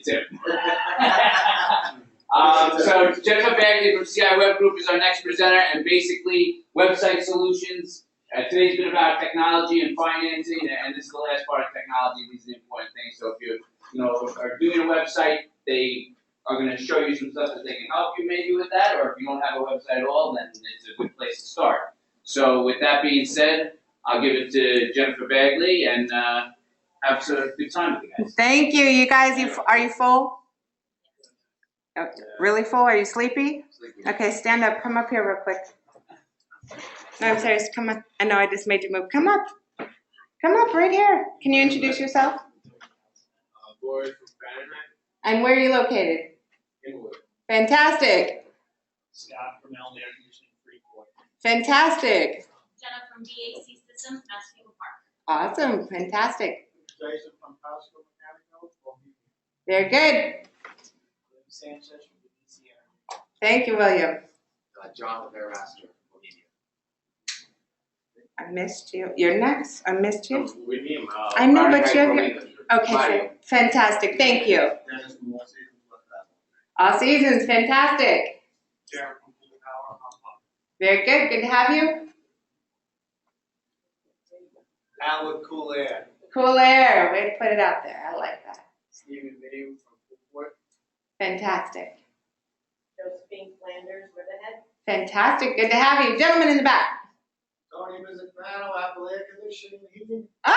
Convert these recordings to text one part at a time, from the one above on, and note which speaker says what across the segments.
Speaker 1: too. So Jennifer Bagley from CI Web Group is our next presenter, and basically website solutions. Today's been about technology and financing, and this is the last part of technology. These are the important things. So if you are doing a website, they are going to show you some stuff that they can help you maybe with that, or if you don't have a website at all, then it's a good place to start. So with that being said, I'll give it to Jennifer Bagley and have a good time with you guys.
Speaker 2: Thank you. You guys, are you full? Oh, really full? Are you sleepy? Okay, stand up. Come up here real quick. No, I'm serious. Come on. I know I just made you move. Come up. Come up right here. Can you introduce yourself?
Speaker 3: Boyd from Bannerman.
Speaker 2: And where are you located?
Speaker 3: Inwood.
Speaker 2: Fantastic.
Speaker 4: Scott from Elm Air Conditioning Freeport.
Speaker 2: Fantastic.
Speaker 5: Jenna from BAC Systems, Massachusetts Park.
Speaker 2: Awesome. Fantastic.
Speaker 3: Jason from Costco Mechanical.
Speaker 2: Very good.
Speaker 4: Sanchez from the DCR.
Speaker 2: Thank you, William.
Speaker 3: John the Bearmaster from Media.
Speaker 2: I missed you. You're next. I missed you.
Speaker 3: With him.
Speaker 2: I know, but you have your... Okay, fantastic. Thank you.
Speaker 3: Dennis from All Seasons West Africa.
Speaker 2: All seasons. Fantastic.
Speaker 3: Jared from Full Power Hong Kong.
Speaker 2: Very good. Good to have you.
Speaker 3: Al with Cool Air.
Speaker 2: Cool air. Way to put it out there. I like that.
Speaker 3: Stephen Video from Freeport.
Speaker 2: Fantastic.
Speaker 5: Josephine Flanders, Riverhead.
Speaker 2: Fantastic. Good to have you. Gentlemen in the back.
Speaker 3: Tony Mizzicano, Apple Air Conditioning Heating.
Speaker 2: Ah,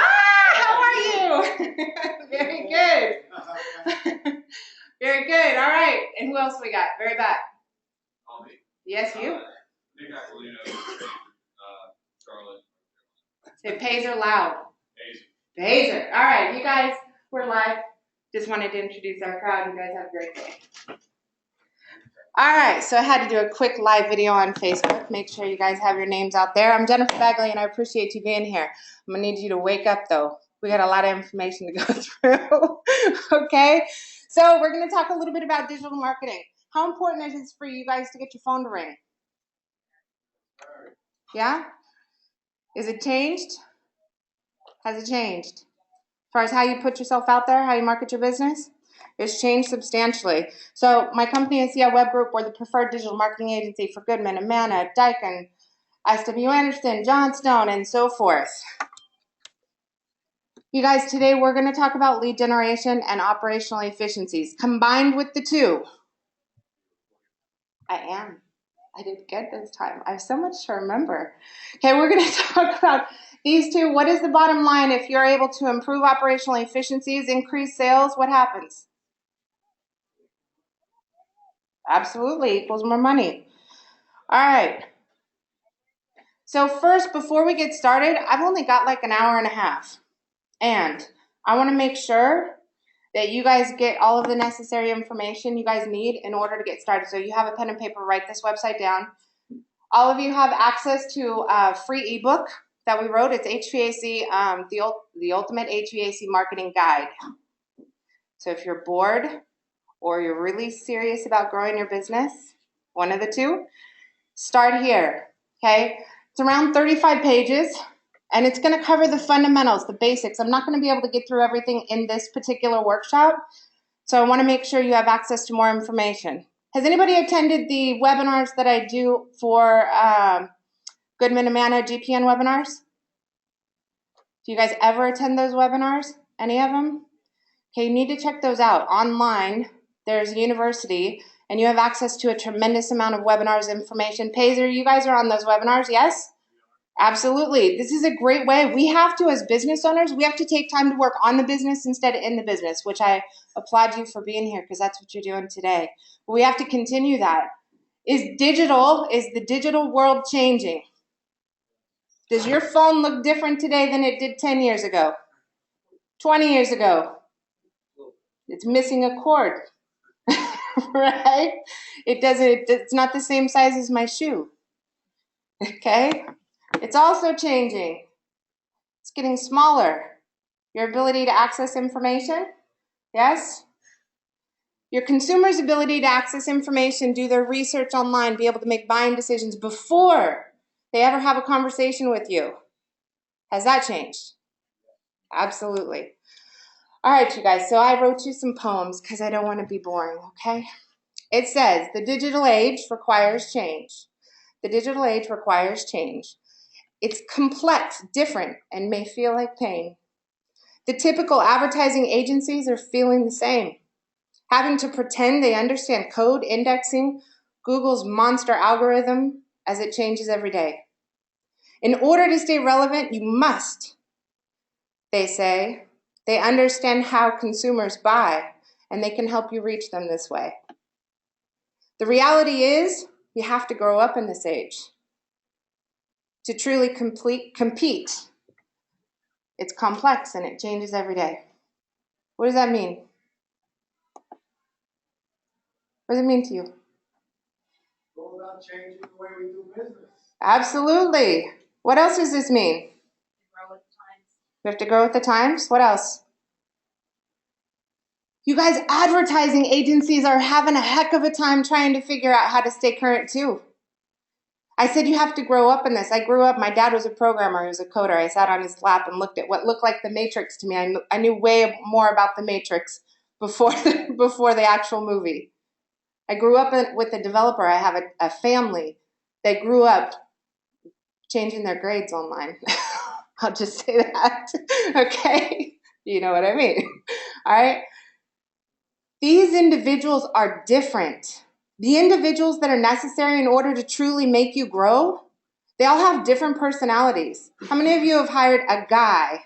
Speaker 2: how are you? Very good. Very good. All right. And who else we got? Very back.
Speaker 3: Call me.
Speaker 2: Yes, you.
Speaker 3: Nick Aquilino, Charlotte.
Speaker 2: It pays or loud.
Speaker 3: Hazel.
Speaker 2: Hazer. All right, you guys, we're live. Just wanted to introduce our crowd. You guys have a great day. All right, so I had to do a quick live video on Facebook. Make sure you guys have your names out there. I'm Jennifer Bagley, and I appreciate you being here. I'm going to need you to wake up, though. We got a lot of information to go through. Okay? So we're going to talk a little bit about digital marketing. How important is it for you guys to get your phone to ring? Yeah? Is it changed? Has it changed? As far as how you put yourself out there, how you market your business? It's changed substantially. So my company is CI Web Group. We're the preferred digital marketing agency for Goodman, Amana, Daikin, SW Anderson, Johnstone, and so forth. You guys, today we're going to talk about lead generation and operational efficiencies. Combined with the two, I am. I did good this time. I have so much to remember. Okay, we're going to talk about these two. What is the bottom line? If you're able to improve operational efficiencies, increase sales, what happens? Absolutely, equals more money. All right. So first, before we get started, I've only got like an hour and a half. And I want to make sure that you guys get all of the necessary information you guys need in order to get started. So you have a pen and paper, write this website down. All of you have access to a free ebook that we wrote. It's HVAC, the Ultimate HVAC Marketing Guide. So if you're bored or you're really serious about growing your business, one of the two, start here, okay? It's around 35 pages, and it's going to cover the fundamentals, the basics. I'm not going to be able to get through everything in this particular workshop, so I want to make sure you have access to more information. Has anybody attended the webinars that I do for Goodman Amana GPN webinars? Do you guys ever attend those webinars? Any of them? Okay, you need to check those out online. There's a university, and you have access to a tremendous amount of webinars information. Pazer, you guys are on those webinars, yes? Absolutely. This is a great way. We have to, as business owners, we have to take time to work on the business instead of in the business, which I applaud you for being here because that's what you're doing today. But we have to continue that. Is the digital world changing? Does your phone look different today than it did 10 years ago? 20 years ago? It's missing a cord, right? It's not the same size as my shoe, okay? It's also changing. It's getting smaller. Your ability to access information, yes? Your consumers' ability to access information, do their research online, be able to make buying decisions before they ever have a conversation with you. Has that changed? Absolutely. All right, you guys, so I wrote you some poems because I don't want to be boring, okay? It says, the digital age requires change. The digital age requires change. It's complex, different, and may feel like pain. The typical advertising agencies are feeling the same, having to pretend they understand code, indexing, Google's monster algorithm as it changes every day. In order to stay relevant, you must, they say. They understand how consumers buy, and they can help you reach them this way. The reality is, you have to grow up in this age to truly compete. It's complex and it changes every day. What does that mean? What does it mean to you?
Speaker 3: Go about changing the way we do business.
Speaker 2: Absolutely. What else does this mean?
Speaker 5: Grow with times.
Speaker 2: We have to grow with the times. What else? You guys, advertising agencies are having a heck of a time trying to figure out how to stay current too. I said you have to grow up in this. I grew up, my dad was a programmer, he was a coder. I sat on his lap and looked at what looked like the Matrix to me. I knew way more about the Matrix before the actual movie. I grew up with a developer. I have a family that grew up changing their grades online. I'll just say that, okay? You know what I mean, all right? These individuals are different. The individuals that are necessary in order to truly make you grow, they all have different personalities. How many of you have hired a guy,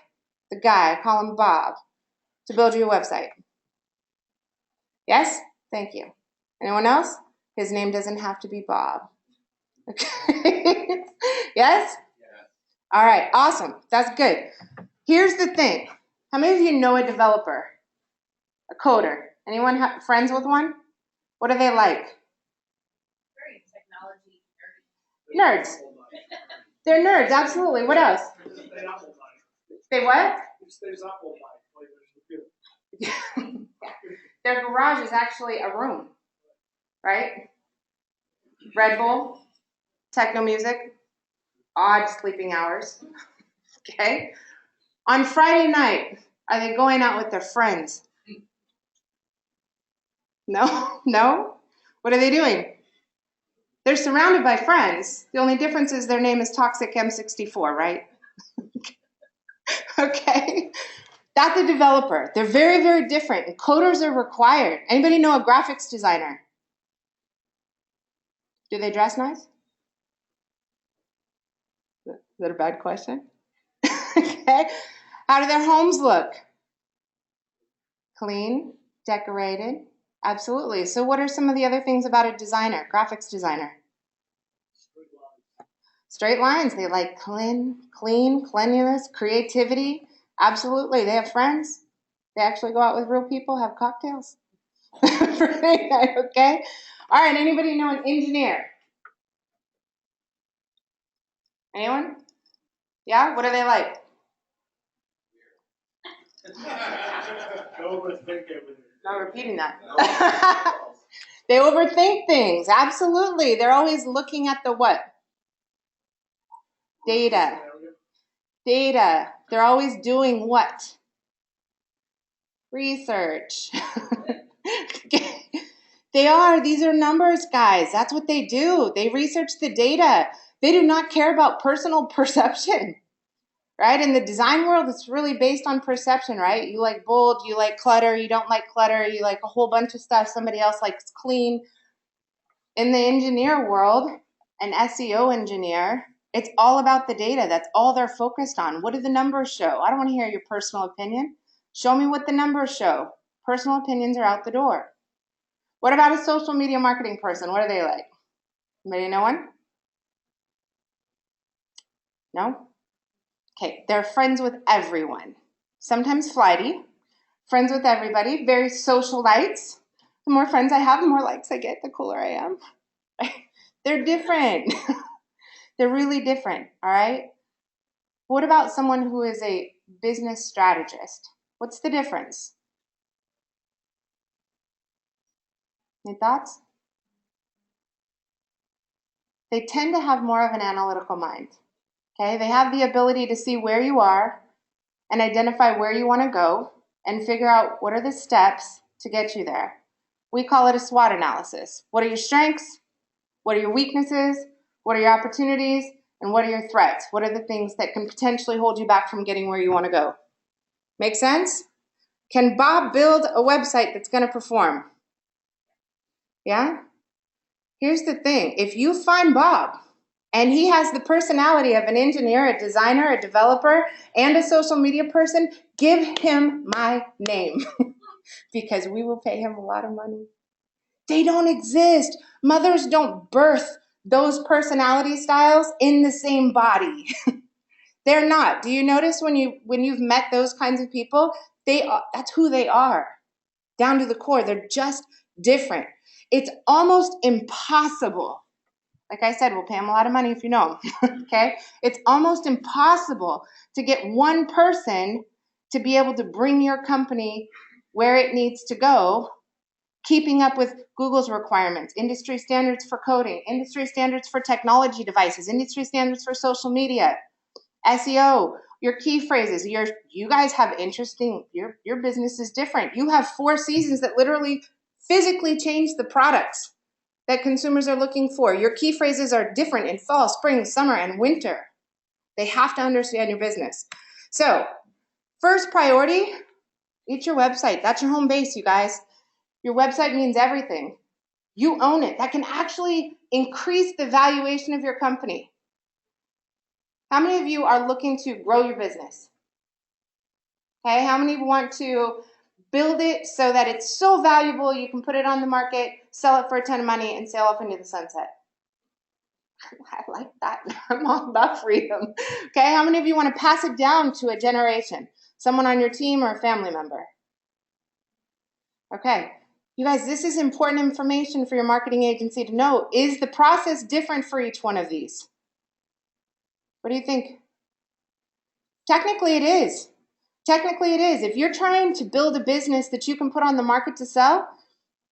Speaker 2: I call him Bob, to build you a website? Yes? Thank you. Anyone else? His name doesn't have to be Bob. Okay. Yes? All right, awesome. That's good. Here's the thing. How many of you know a developer? A coder? Anyone have friends with one? What are they like?
Speaker 5: Very technology
Speaker 2: Nerds. They're nerds, absolutely. What else?
Speaker 4: Stay up all night.
Speaker 2: They what?
Speaker 4: It stays up all night. Play their computer.
Speaker 2: Their garage is actually a room, right? Red Bull, techno music, odd sleeping hours, okay? On Friday night, are they going out with their friends? No? No? What are they doing? They're surrounded by friends. The only difference is their name is Toxic M64, right? Okay? That's a developer. They're very, very different. And coders are required. Anybody know a graphics designer? Do they dress nice? Is that a bad question? Okay. How do their homes look? Clean, decorated. Absolutely. So what are some of the other things about a designer, graphics designer? Straight lines. They like clean, cleanliness, creativity. Absolutely. They have friends. They actually go out with real people, have cocktails. Okay? All right, anybody know an engineer? Anyone? Yeah? What are they like?
Speaker 4: Overthink everything.
Speaker 2: Not repeating that. They overthink things. Absolutely. They're always looking at the what? Data. Data. They're always doing what? Research. They are. These are numbers guys. That's what they do. They research the data. They do not care about personal perception. Right? In the design world, it's really based on perception, right? You like bold, you like clutter, you don't like clutter, you like a whole bunch of stuff. Somebody else likes clean. In the engineer world, an SEO engineer, it's all about the data. That's all they're focused on. What do the numbers show? I don't want to hear your personal opinion. Show me what the numbers show. Personal opinions are out the door. What about a social media marketing person? What are they like? Anybody know one? No? Okay, they're friends with everyone. Sometimes flighty, friends with everybody, very socialites. The more friends I have, the more likes I get, the cooler I am. They're different. They're really different, all right? What about someone who is a business strategist? What's the difference? Any thoughts? They tend to have more of an analytical mind, okay? They have the ability to see where you are and identify where you want to go and figure out what are the steps to get you there. We call it a SWOT analysis. What are your strengths? What are your weaknesses? What are your opportunities? And what are your threats? What are the things that can potentially hold you back from getting where you want to go? Make sense? Can Bob build a website that's going to perform? Yeah? Here's the thing. If you find Bob and he has the personality of an engineer, a designer, a developer, and a social media person, give him my name because we will pay him a lot of money. They don't exist. Mothers don't birth those personality styles in the same body. They're not. Do you notice when you've met those kinds of people, that's who they are. Down to the core, they're just different. It's almost impossible. Like I said, we'll pay them a lot of money if you know them. Okay? It's almost impossible to get one person to be able to bring your company where it needs to go, keeping up with Google's requirements, industry standards for coding, industry standards for technology devices, industry standards for social media, SEO, your key phrases. You guys have interesting, your business is different. You have 4 seasons that literally physically change the products that consumers are looking for. Your key phrases are different in fall, spring, summer, and winter. They have to understand your business. So, first priority, eat your website. That's your home base, you guys. Your website means everything. You own it. That can actually increase the valuation of your company. How many of you are looking to grow your business? Okay, how many want to build it so that it's so valuable you can put it on the market, sell it for a ton of money, and sail off into the sunset? I like that. I'm all about freedom. Okay, how many of you want to pass it down to a generation? Someone on your team or a family member? Okay, you guys, this is important information for your marketing agency to know. Is the process different for each one of these? What do you think? Technically, it is. Technically, it is. If you're trying to build a business that you can put on the market to sell,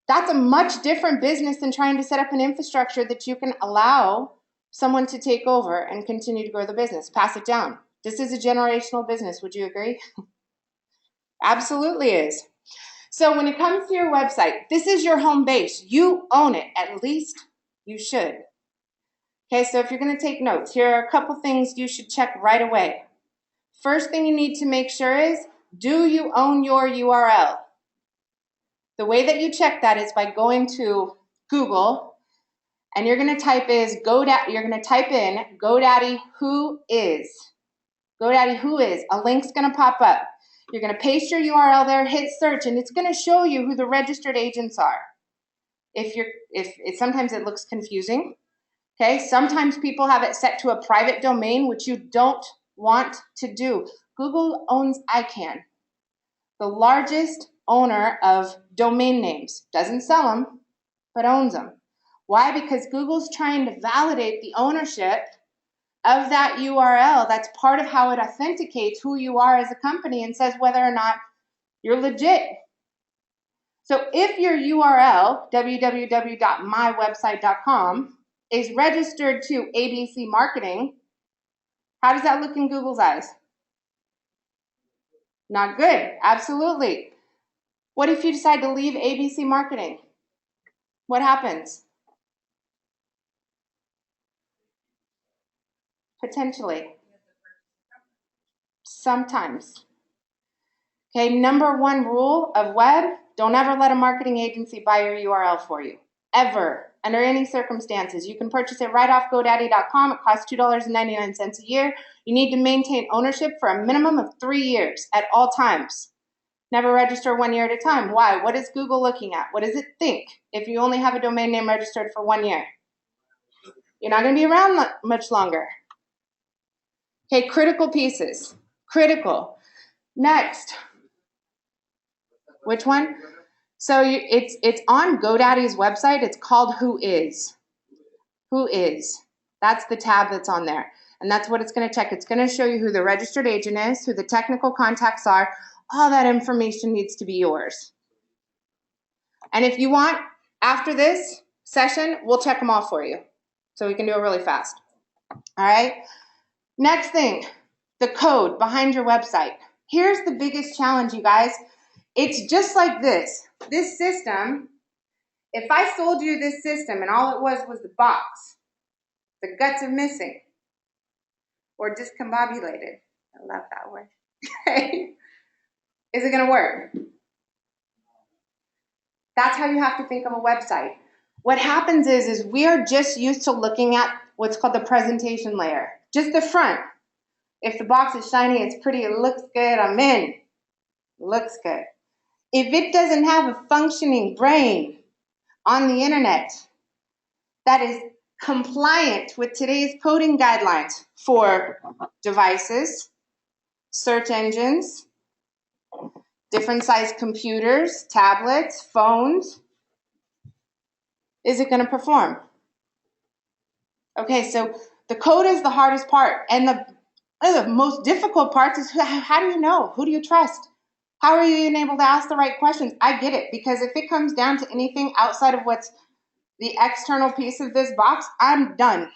Speaker 2: that's a much different business than trying to set up an infrastructure that you can allow someone to take over and continue to grow the business. Pass it down. This is a generational business. Would you agree? Absolutely is. So when it comes to your website, this is your home base. You own it. At least you should. Okay, so if you're going to take notes, here are a couple things you should check right away. First thing you need to make sure is, do you own your URL? The way that you check that is by going to Google, and you're going to type in GoDaddy who is. GoDaddy who is. A link's going to pop up. You're going to paste your URL there, hit search, and it's going to show you who the registered agents are. Sometimes it looks confusing. Okay, sometimes people have it set to a private domain, which you don't want to do. Google owns ICANN, the largest owner of domain names. Doesn't sell them, but owns them. Why? Because Google's trying to validate the ownership of that URL. That's part of how it authenticates who you are as a company and says whether or not you're legit. So if your URL, www.mywebsite.com, is registered to ABC Marketing, how does that look in Google's eyes? Not good. Absolutely. What if you decide to leave ABC Marketing? What happens? Potentially. Sometimes. Okay, number 1 rule of web, don't ever let a marketing agency buy your URL for you. Ever. Under any circumstances. You can purchase it right off GoDaddy.com. It costs $2.99 a year. You need to maintain ownership for a minimum of 3 years at all times. Never register 1 year at a time. Why? What is Google looking at? What does it think if you only have a domain name registered for 1 year? You're not going to be around much longer. Okay, critical pieces. Critical. Next. Which one? So it's on GoDaddy's website. It's called Who Is. Who Is. That's the tab that's on there. And that's what it's going to check. It's going to show you who the registered agent is, who the technical contacts are. All that information needs to be yours. And if you want, after this session, we'll check them all for you. So we can do it really fast. All right? Next thing, the code behind your website. Here's the biggest challenge, you guys. It's just like this. This system, if I sold you this system and all it was the box, the guts are missing or discombobulated. I love that word. Okay. Is it going to work? That's how you have to think of a website. What happens is we are just used to looking at what's called the presentation layer. Just the front. If the box is shiny, it's pretty, it looks good, I'm in. Looks good. If it doesn't have a functioning brain on the internet that is compliant with today's coding guidelines for devices, search engines, different size computers, tablets, phones, is it going to perform? Okay, so the code is the hardest part. And one of the most difficult parts is how do you know? Who do you trust? How are you even able to ask the right questions? I get it, because if it comes down to anything outside of what's the external piece of this box, I'm done.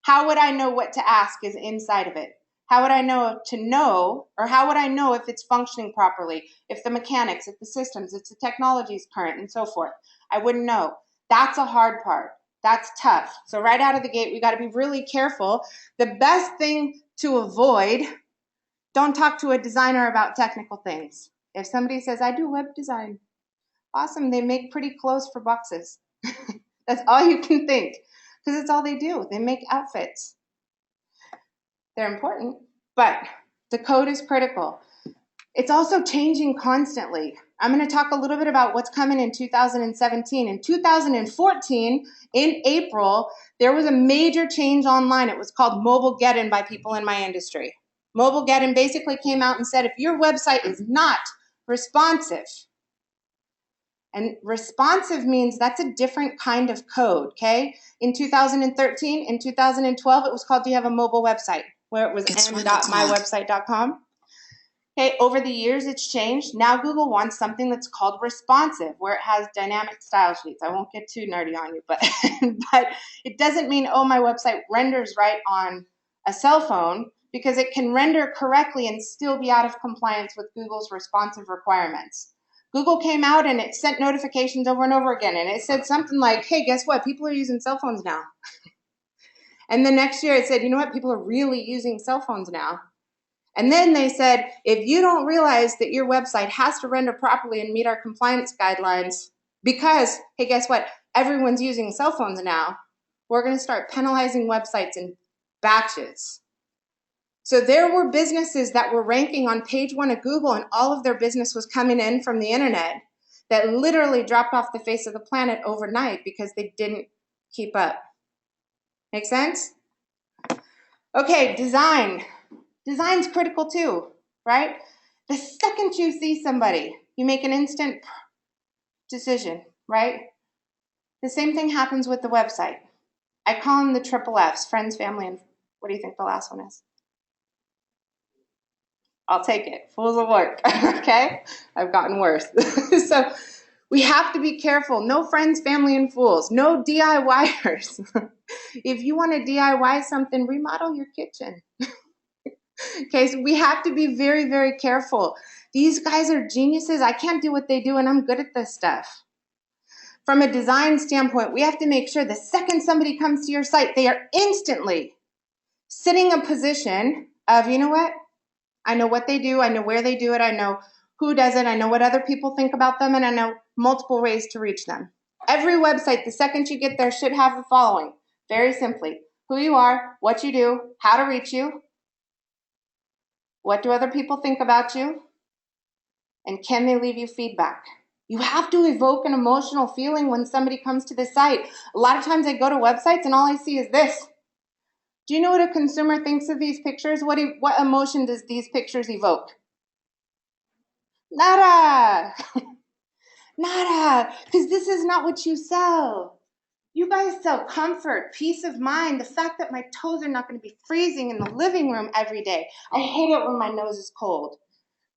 Speaker 2: How would I know what to ask is inside of it? How would I know or how would I know if it's functioning properly, if the mechanics, if the systems, if the technology is current, and so forth? I wouldn't know. That's a hard part. That's tough. So right out of the gate, we got to be really careful. The best thing to avoid, don't talk to a designer about technical things. If somebody says, I do web design, awesome, they make pretty clothes for boxes. That's all you can think, because it's all they do. They make outfits. They're important, but the code is critical. It's also changing constantly. I'm going to talk a little bit about what's coming in 2017. In 2014, in April, there was a major change online. It was called Mobilegeddon by people in my industry. Mobilegeddon basically came out and said, if your website is not responsive, and responsive means that's a different kind of code, okay? In 2013, in 2012, it was called, do you have a mobile website? Where it was m.mywebsite.com. Okay, over the years, it's changed. Now Google wants something that's called responsive, where it has dynamic style sheets. I won't get too nerdy on you, but it doesn't mean, oh, my website renders right on a cell phone, because it can render correctly and still be out of compliance with Google's responsive requirements. Google came out and it sent notifications over and over again, and it said something like, hey, guess what? People are using cell phones now. And the next year it said, you know what? People are really using cell phones now. And then they said, if you don't realize that your website has to render properly and meet our compliance guidelines, because, hey, guess what? Everyone's using cell phones now, we're going to start penalizing websites in batches. So there were businesses that were ranking on page 1 of Google, and all of their business was coming in from the internet, that literally dropped off the face of the planet overnight because they didn't keep up. Make sense? Okay, design. Design's critical too, right? The second you see somebody, you make an instant decision, right? The same thing happens with the website. I call them the triple Fs, friends, family, and what do you think the last one is? I'll take it. Fools will work, okay? I've gotten worse. So we have to be careful. No friends, family, and fools. No DIYers. If you want to DIY something, remodel your kitchen. Okay, so we have to be very, very careful. These guys are geniuses. I can't do what they do, and I'm good at this stuff. From a design standpoint, we have to make sure the second somebody comes to your site, they are instantly sitting in a position of, you know what? I know what they do. I know where they do it. I know who does it. I know what other people think about them, and I know multiple ways to reach them. Every website, the second you get there, should have the following. Very simply, who you are, what you do, how to reach you, what do other people think about you, and can they leave you feedback? You have to evoke an emotional feeling when somebody comes to the site. A lot of times I go to websites and all I see is this. Do you know what a consumer thinks of these pictures? What emotion does these pictures evoke? Nada. Nada. Because this is not what you sell. You guys sell comfort, peace of mind, the fact that my toes are not going to be freezing in the living room every day. I hate it when my nose is cold.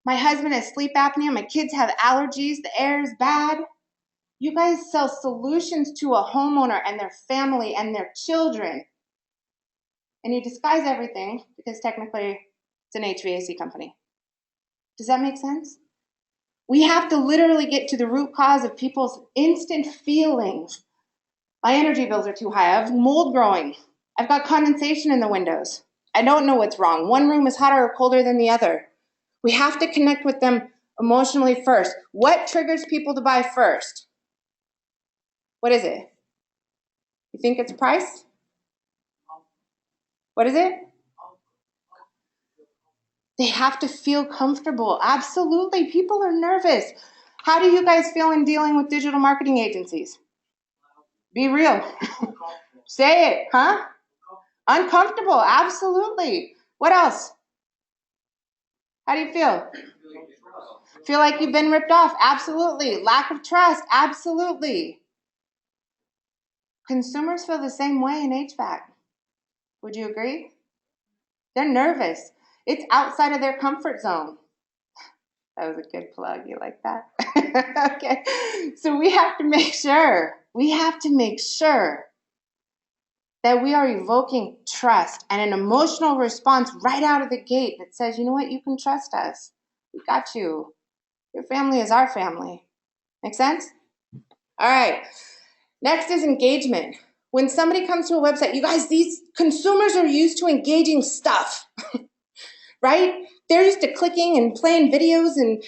Speaker 2: My husband has sleep apnea. My kids have allergies. The air is bad. You guys sell solutions to a homeowner and their family and their children. And you disguise everything because technically it's an HVAC company. Does that make sense? We have to literally get to the root cause of people's instant feelings. My energy bills are too high. I have mold growing. I've got condensation in the windows. I don't know what's wrong. One room is hotter or colder than the other. We have to connect with them emotionally first. What triggers people to buy first? What is it? You think it's price? What is it? They have to feel comfortable. Absolutely. People are nervous. How do you guys feel in dealing with digital marketing agencies? Be real. Say it, huh? Uncomfortable. Absolutely. What else? How do you feel? Feel like you've been ripped off? Absolutely. Lack of trust? Absolutely. Consumers feel the same way in HVAC. Would you agree? They're nervous. It's outside of their comfort zone. That was a good plug. You like that? Okay. So we have to make sure that we are evoking trust and an emotional response right out of the gate that says, you know what, you can trust us. We got you. Your family is our family. Make sense? All right. Next is engagement. When somebody comes to a website, you guys, these consumers are used to engaging stuff, right? They're used to clicking and playing videos and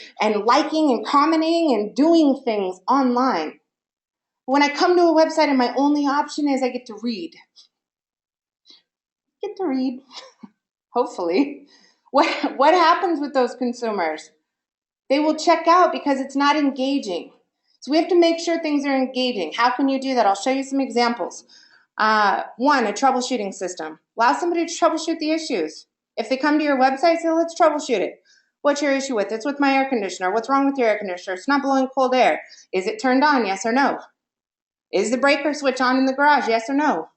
Speaker 2: liking and commenting and doing things online. When I come to a website and my only option is I get to read. Hopefully. What happens with those consumers? They will check out because it's not engaging. So we have to make sure things are engaging. How can you do that? I'll show you some examples. One, a troubleshooting system. Allow somebody to troubleshoot the issues. If they come to your website, say, let's troubleshoot it. What's your issue with? It's with my air conditioner. What's wrong with your air conditioner? It's not blowing cold air. Is it turned on? Yes or no? Is the breaker switch on in the garage? Yes or no?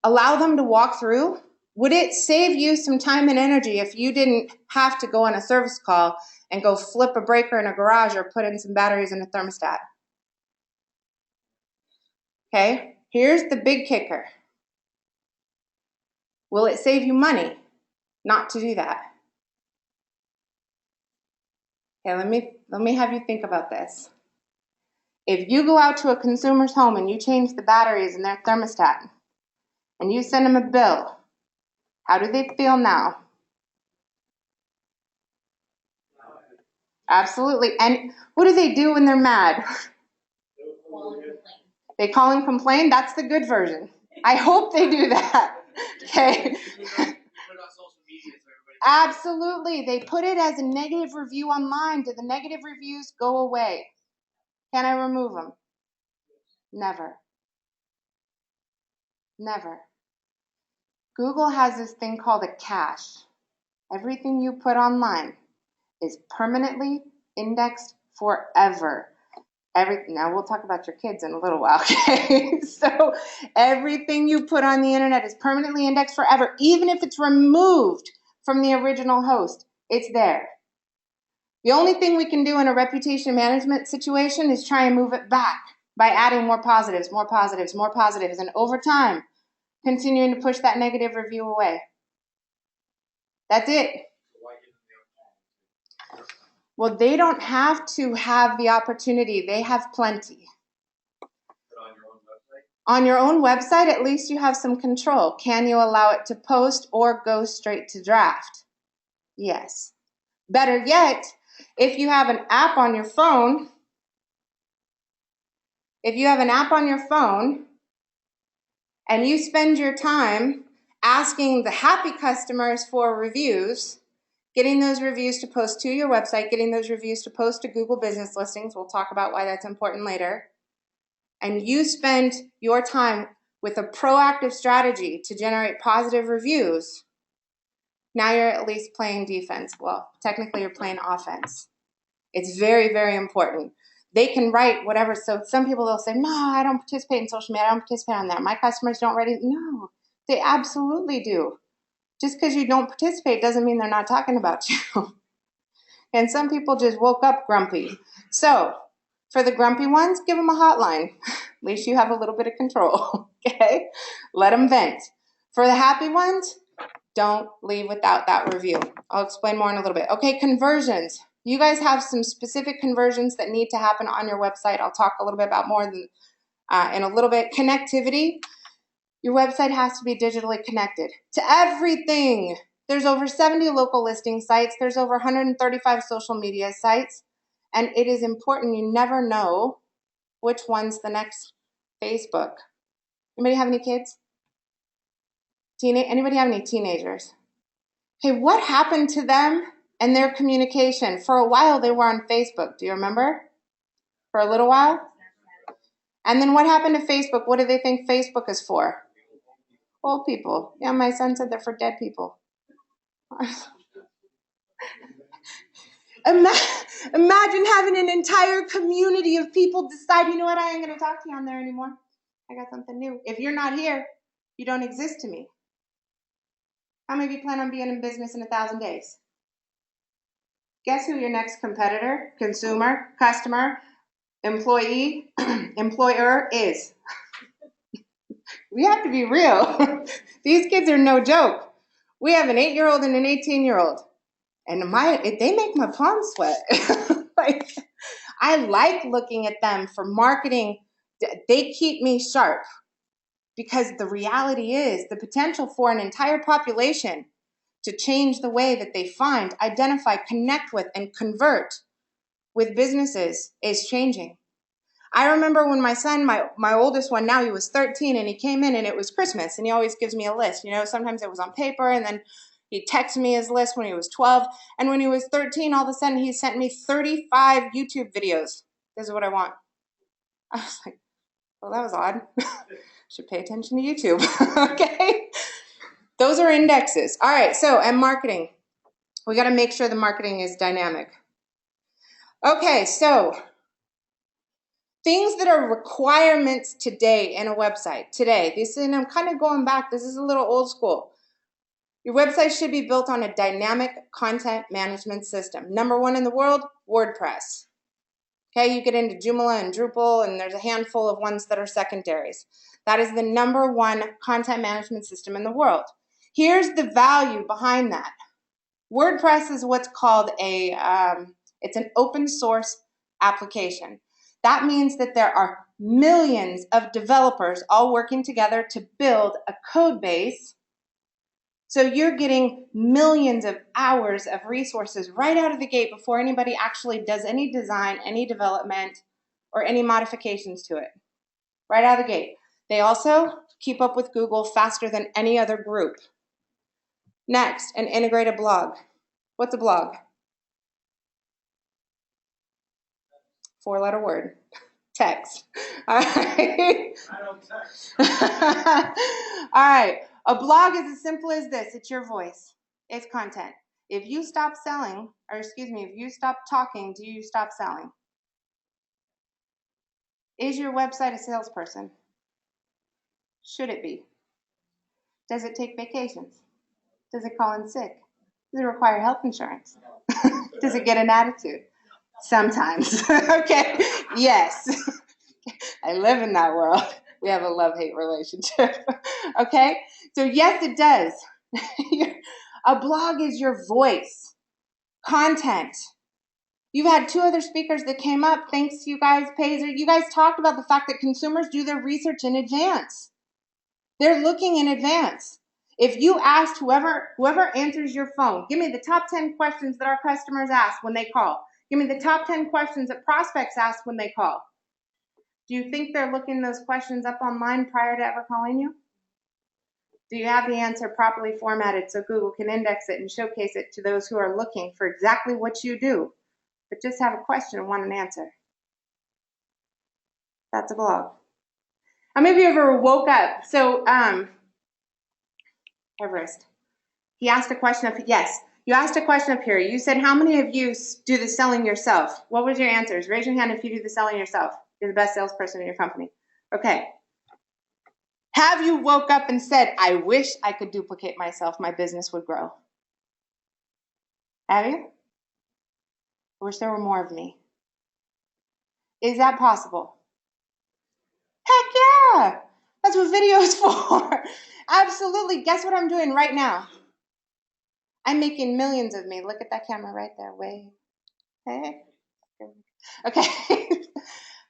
Speaker 2: Allow them to walk through. Would it save you some time and energy if you didn't have to go on a service call and go flip a breaker in a garage or put in some batteries in a thermostat? Okay, here's the big kicker. Will it save you money not to do that? Okay, let me have you think about this. If you go out to a consumer's home and you change the batteries in their thermostat and you send them a bill, how do they feel now? Absolutely. And what do they do when they're mad? They call and complain? That's the good version. I hope they do that. Okay. Absolutely. They put it as a negative review online. Do the negative reviews go away? Can I remove them? Never. Never. Google has this thing called a cache. Everything you put online is permanently indexed forever. Now we'll talk about your kids in a little while, okay? So everything you put on the internet is permanently indexed forever, even if it's removed from the original host, it's there. The only thing we can do in a reputation management situation is try and move it back by adding more positives, and over time, continuing to push that negative review away. That's it. Well, they don't have to have the opportunity. They have plenty. On your own website, at least you have some control. Can you allow it to post or go straight to draft? Yes. Better yet, if you have an app on your phone, and you spend your time asking the happy customers for reviews, getting those reviews to post to your website, getting those reviews to post to Google business listings, we'll talk about why that's important later, and you spend your time with a proactive strategy to generate positive reviews, now you're at least playing defense. Well, technically you're playing offense. It's very, very important. They can write whatever. So some people, they'll say, no, I don't participate in social media. I don't participate on that. My customers don't write it. No, they absolutely do. Just because you don't participate doesn't mean they're not talking about you. And some people just woke up grumpy. So for the grumpy ones, give them a hotline. At least you have a little bit of control, okay? Let them vent. For the happy ones, don't leave without that review. I'll explain more in a little bit. Okay, conversions. You guys have some specific conversions that need to happen on your website. I'll talk a little bit about more than, in a little bit. Connectivity. Your website has to be digitally connected to everything. There's over 70 local listing sites. There's over 135 social media sites. And it is important. You never know which one's the next Facebook. Anybody have any kids? Anybody have any teenagers? Okay, what happened to them and their communication? For a while, they were on Facebook. Do you remember? For a little while? And then what happened to Facebook? What do they think Facebook is for? Old people. Yeah, my son said they're for dead people. Imagine having an entire community of people decide, you know what, I ain't going to talk to you on there anymore. I got something new. If you're not here, you don't exist to me. How many of you plan on being in business in 1,000 days? Guess who your next competitor, consumer, customer, employee, employer is? We have to be real. These kids are no joke. We have an 8-year-old and an 18-year-old. And they make my palms sweat. Like, I like looking at them for marketing. They keep me sharp because the reality is the potential for an entire population to change the way that they find, identify, connect with, and convert with businesses is changing. I remember when my son, my oldest one now, he was 13, and he came in and it was Christmas, and he always gives me a list. You know, sometimes it was on paper, and then he texted me his list when he was 12, and when he was 13, all of a sudden he sent me 35 YouTube videos. This is what I want. I was like, well, that was odd. Should pay attention to YouTube. Okay? Those are indexes. All right, so, and marketing. We got to make sure the marketing is dynamic. Okay, so things that are requirements today in a website. Today, and I'm kind of going back. This is a little old school. Your website should be built on a dynamic content management system. Number 1 in the world, WordPress. Okay, you get into Joomla and Drupal, and there's a handful of ones that are secondaries. That is the number 1 content management system in the world. Here's the value behind that. WordPress is what's called it's an open source application. That means that there are millions of developers all working together to build a code base. So you're getting millions of hours of resources right out of the gate before anybody actually does any design, any development, or any modifications to it. Right out of the gate. They also keep up with Google faster than any other group. Next, an integrated blog. What's a blog? 4-letter word. Text. All right.
Speaker 4: I don't text.
Speaker 2: All right. A blog is as simple as this. It's your voice. It's content. If you stop selling, if you stop talking, do you stop selling? Is your website a salesperson? Should it be? Does it take vacations? Does it call in sick? Does it require health insurance? Does it get an attitude? Sometimes. Okay. Yes. I live in that world. We have a love-hate relationship. Okay? So yes, it does. A blog is your voice. Content. You've had 2 other speakers that came up. Thanks, you guys. Pazer. You guys talked about the fact that consumers do their research in advance. They're looking in advance. If you asked whoever answers your phone, give me the top 10 questions that our customers ask when they call. Give me the top 10 questions that prospects ask when they call. Do you think they're looking those questions up online prior to ever calling you? Do you have the answer properly formatted so Google can index it and showcase it to those who are looking for exactly what you do, but just have a question and want an answer? That's a blog. How many of you ever woke up? So, Everest, he asked a question yes. You asked a question up here. You said, how many of you do the selling yourself? What was your answers? Raise your hand if you do the selling yourself. You're the best salesperson in your company. Okay. Have you woke up and said, I wish I could duplicate myself, my business would grow? Have you? I wish there were more of me. Is that possible? Heck yeah! That's what video is for. Absolutely. Guess what I'm doing right now? I'm making millions of me. Look at that camera right there. Wave. Okay. Okay.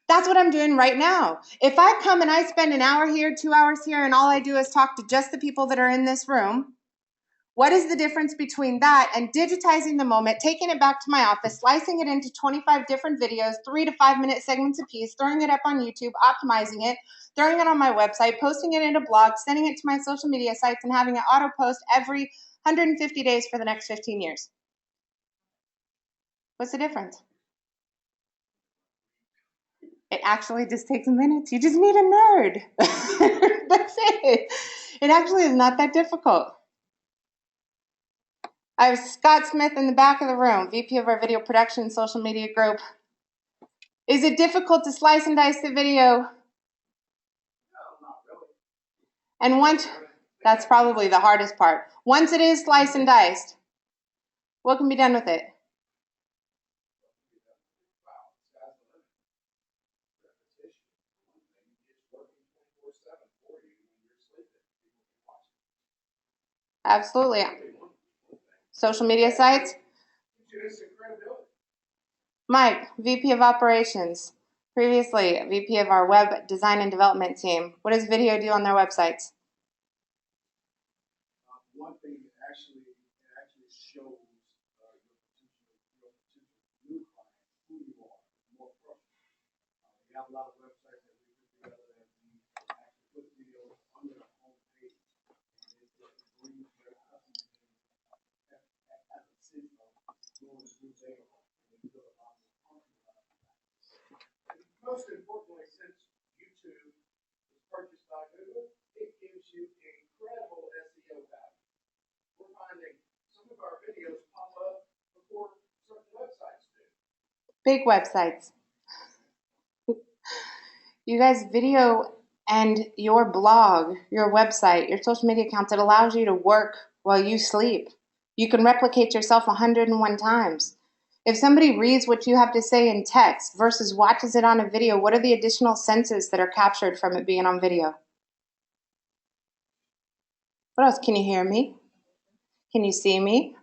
Speaker 2: That's what I'm doing right now. If I come and I spend an hour here, 2 hours here, and all I do is talk to just the people that are in this room, what is the difference between that and digitizing the moment, taking it back to my office, slicing it into 25 different videos, 3 to 5 minute segments apiece, throwing it up on YouTube, optimizing it, throwing it on my website, posting it in a blog, sending it to my social media sites, and having it auto post every 150 days for the next 15 years? What's the difference? It actually just takes minutes. You just need a nerd. That's it. It actually is not that difficult. I have Scott Smith in the back of the room, VP of our video production and social media group. Is it difficult to slice and dice the video?
Speaker 4: No, not really.
Speaker 2: And once, that's probably the hardest part. Once it is sliced and diced, what can be done with it? Absolutely. Social media sites? Mike, VP of Operations. Previously, VP of our web design and development team. What does video do on their websites?
Speaker 4: One thing it actually shows your potential new client who you are more professional. We have a lot of websites that we put together that we actually put videos on their home page, and it brings their customers in at a sense of knowing who they are, and they feel a lot more comfortable about that. And most importantly, since YouTube was purchased by Google, it gives you incredible SEO value. We're finding some of our videos pop up before certain websites do.
Speaker 2: Big websites. You guys, video and your blog, your website, your social media accounts, it allows you to work while you sleep. You can replicate yourself 101 times. If somebody reads what you have to say in text versus watches it on a video, what are the additional senses that are captured from it being on video? What else? Can you hear me? Can you see me?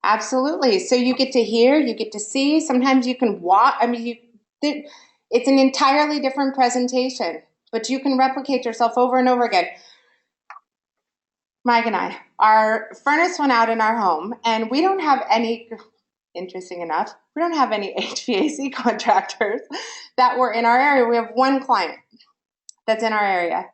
Speaker 2: Absolutely. So you get to hear, you get to see. Sometimes you can watch. It's an entirely different presentation, but you can replicate yourself over and over again. Mike and I, our furnace went out in our home, and we don't have any, interesting enough, we don't have any HVAC contractors that were in our area. We have one client that's in our area,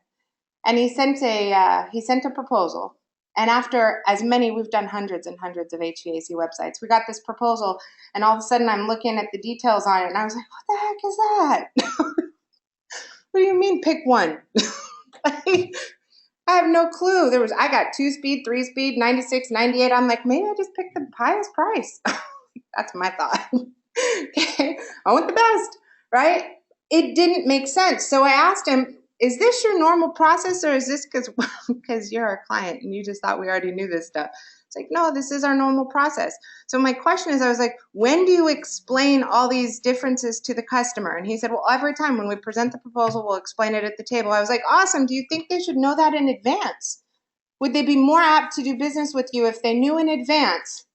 Speaker 2: and he sent a proposal. And after as many, we've done hundreds and hundreds of HVAC websites. We got this proposal, and all of a sudden I'm looking at the details on it, and I was like, what the heck is that? What do you mean pick one? I have no clue. I got 2-speed, 3-speed, 96, 98. I'm like, maybe I just picked the highest price. That's my thought. Okay, I want the best, right? It didn't make sense. So I asked him, is this your normal process, or is this because you're our client and you just thought we already knew this stuff? It's like, no, this is our normal process. So my question is, I was like, when do you explain all these differences to the customer? And he said, well, every time when we present the proposal, we'll explain it at the table. I was like, awesome. Do you think they should know that in advance? Would they be more apt to do business with you if they knew in advance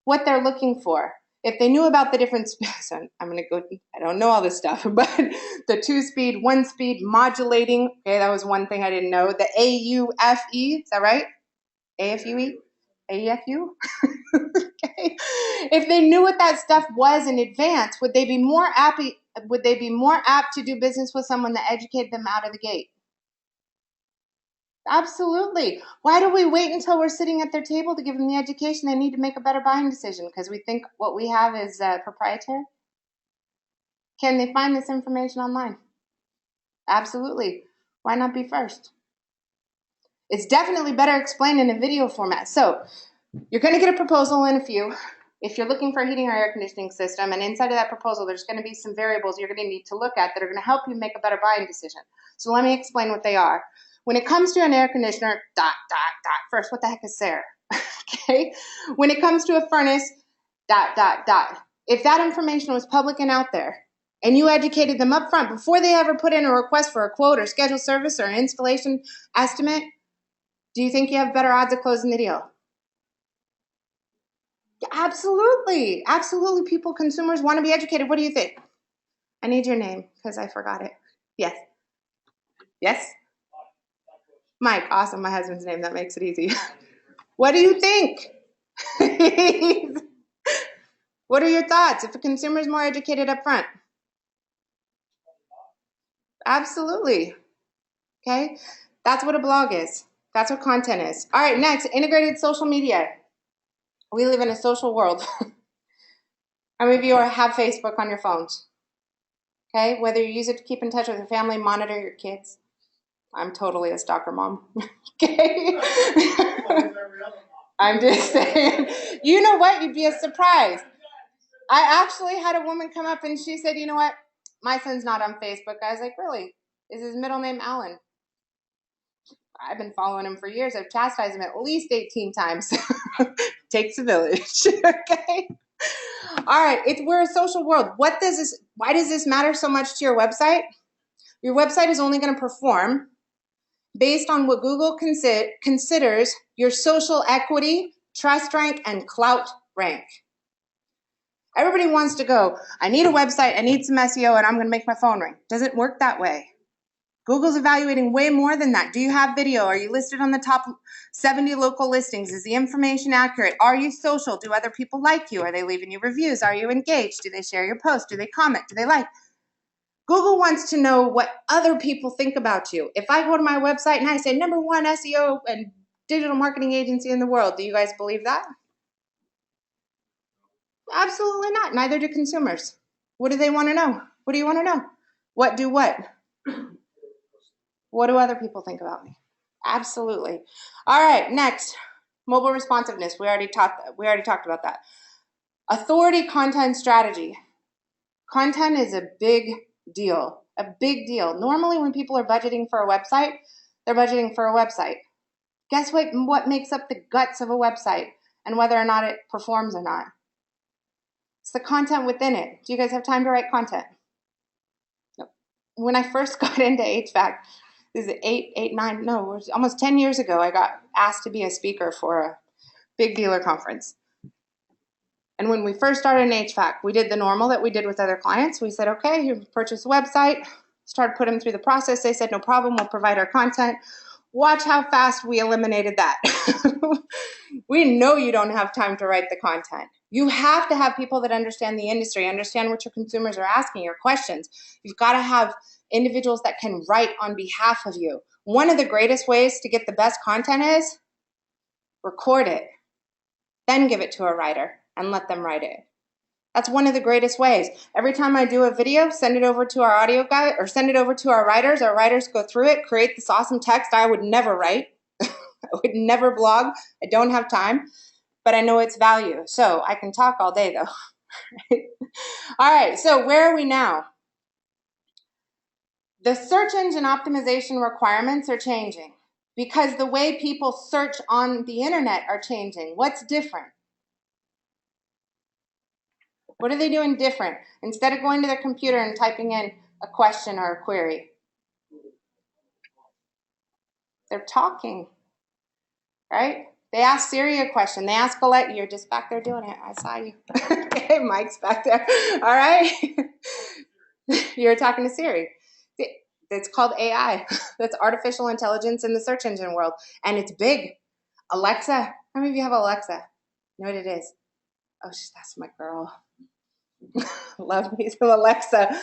Speaker 2: what they're looking for? If they knew about the different, so I'm going to go, I don't know all this stuff, but the 2-speed, 1-speed, modulating, okay, that was one thing I didn't know. The AUFE, is that right? AFUE? AEFU? Okay. If they knew what that stuff was in advance, would they be more apt to do business with someone that educated them out of the gate? Absolutely. Why do we wait until we're sitting at their table to give them the education they need to make a better buying decision? Because we think what we have is proprietary? Can they find this information online? Absolutely. Why not be first? It's definitely better explained in a video format. So you're going to get a proposal in a few. If you're looking for a heating or air conditioning system, and inside of that proposal, there's going to be some variables you're going to need to look at that are going to help you make a better buying decision. So let me explain what they are. When it comes to an air conditioner, ... First, what the heck is air? Okay. When it comes to a furnace, ... If that information was public and out there, and you educated them up front before they ever put in a request for a quote or schedule service or an installation estimate, do you think you have better odds of closing the deal? Absolutely. Absolutely. People, consumers want to be educated. What do you think? I need your name because I forgot it. Yes. Yes? Mike. Awesome. My husband's name. That makes it easy. What do you think? What are your thoughts if a consumer is more educated up front? Absolutely. Okay. That's what a blog is. That's what content is. All right. Next, integrated social media. We live in a social world. How many of you have Facebook on your phones? Okay. Whether you use it to keep in touch with your family, monitor your kids. I'm totally a stalker mom. Okay. I'm just saying. You know what? You'd be surprised. I actually had a woman come up and she said, you know what? My son's not on Facebook. I was like, really? Is his middle name Alan? I've been following him for years. I've chastised him at least 18 times. Takes a village. Okay. All right. We're a social world. Why does this matter so much to your website? Your website is only going to perform based on what Google considers your social equity, trust rank, and clout rank. Everybody wants to go, I need a website, I need some SEO, and I'm going to make my phone ring. Doesn't work that way. Google's evaluating way more than that. Do you have video? Are you listed on the top 70 local listings? Is the information accurate? Are you social? Do other people like you? Are they leaving you reviews? Are you engaged? Do they share your post? Do they comment? Do they like? Google wants to know what other people think about you. If I go to my website and I say #1 SEO and digital marketing agency in the world, do you guys believe that? Absolutely not. Neither do consumers. What do they want to know? What do you want to know? What do what? What do other people think about me? Absolutely. All right, next, mobile responsiveness. We already talked about that. Authority content strategy. Content is a big deal. A big deal. Normally when people are budgeting for a website, they're budgeting for a website. Guess what makes up the guts of a website and whether or not it performs or not? It's the content within it. Do you guys have time to write content? No. When I first got into HVAC, this is almost 10 years ago, I got asked to be a speaker for a big dealer conference. And when we first started in HVAC, we did the normal that we did with other clients. We said, okay, you purchase a website, started putting them through the process. They said, no problem, we'll provide our content. Watch how fast we eliminated that. We know you don't have time to write the content. You have to have people that understand the industry, understand what your consumers are asking, your questions. You've got to have individuals that can write on behalf of you. One of the greatest ways to get the best content is record it, then give it to a writer and let them write it. That's one of the greatest ways. Every time I do a video, send it over to our audio guy or send it over to our writers. Our writers go through it, create this awesome text I would never write. I would never blog. I don't have time, but I know its value. So I can talk all day though. All right, so where are we now? The search engine optimization requirements are changing because the way people search on the internet are changing. What's different? What are they doing different? Instead of going to their computer and typing in a question or a query, they're talking, right? They ask Siri a question. They ask Alexa. You're just back there doing it. I saw you. Okay, Mike's back there. All right. You're talking to Siri. It's called AI. That's artificial intelligence in the search engine world. And it's big. Alexa. How many of you have Alexa? You know what it is? Oh, that's my girl. Love me some Alexa.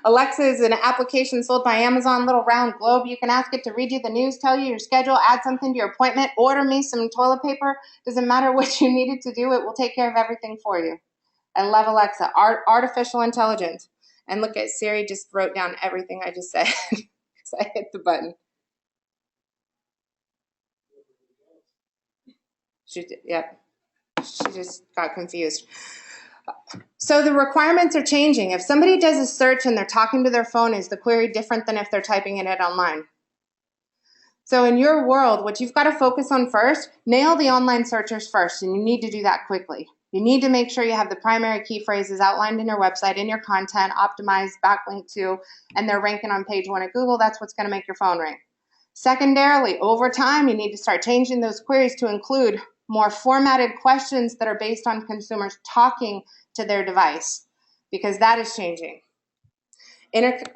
Speaker 2: Alexa is an application sold by Amazon, little round globe. You can ask it to read you the news, tell you your schedule, add something to your appointment, order me some toilet paper. Doesn't matter what you needed to do, it will take care of everything for you. I love Alexa. Artificial intelligence. And look at Siri just wrote down everything I just said because I hit the button. She just got confused. So the requirements are changing. If somebody does a search and they're talking to their phone, is the query different than if they're typing it online? So in your world, what you've got to focus on first, nail the online searchers first, and you need to do that quickly. You need to make sure you have the primary key phrases outlined in your website, in your content, optimized, backlink to, and they're ranking on page 1 at Google. That's what's going to make your phone ring. Secondarily, over time, you need to start changing those queries to include more formatted questions that are based on consumers talking to their device, because that is changing.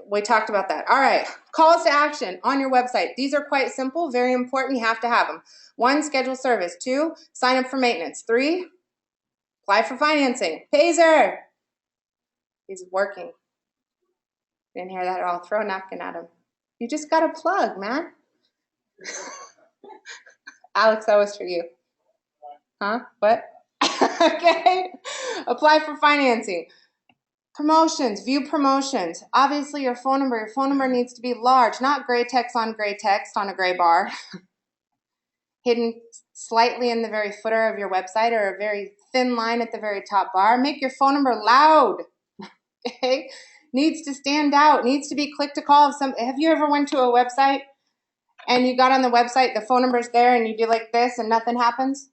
Speaker 2: We talked about that. All right, calls to action on your website. These are quite simple, very important. You have to have them. 1, schedule service. 2, sign up for maintenance. 3, apply for financing. Pazer. He's working. Didn't hear that at all. Throw a napkin at him. You just got a plug, man. Alex, that was for you. Huh? What? Okay. Apply for financing. Promotions, view promotions. Obviously, your phone number needs to be large, not gray text on a gray bar. Hidden slightly in the very footer of your website, or a very thin line at the very top bar. Make your phone number loud. Okay? Needs to stand out, needs to be click to call. Have you ever went to a website and you got on the website, the phone number's there, and you do like this and nothing happens?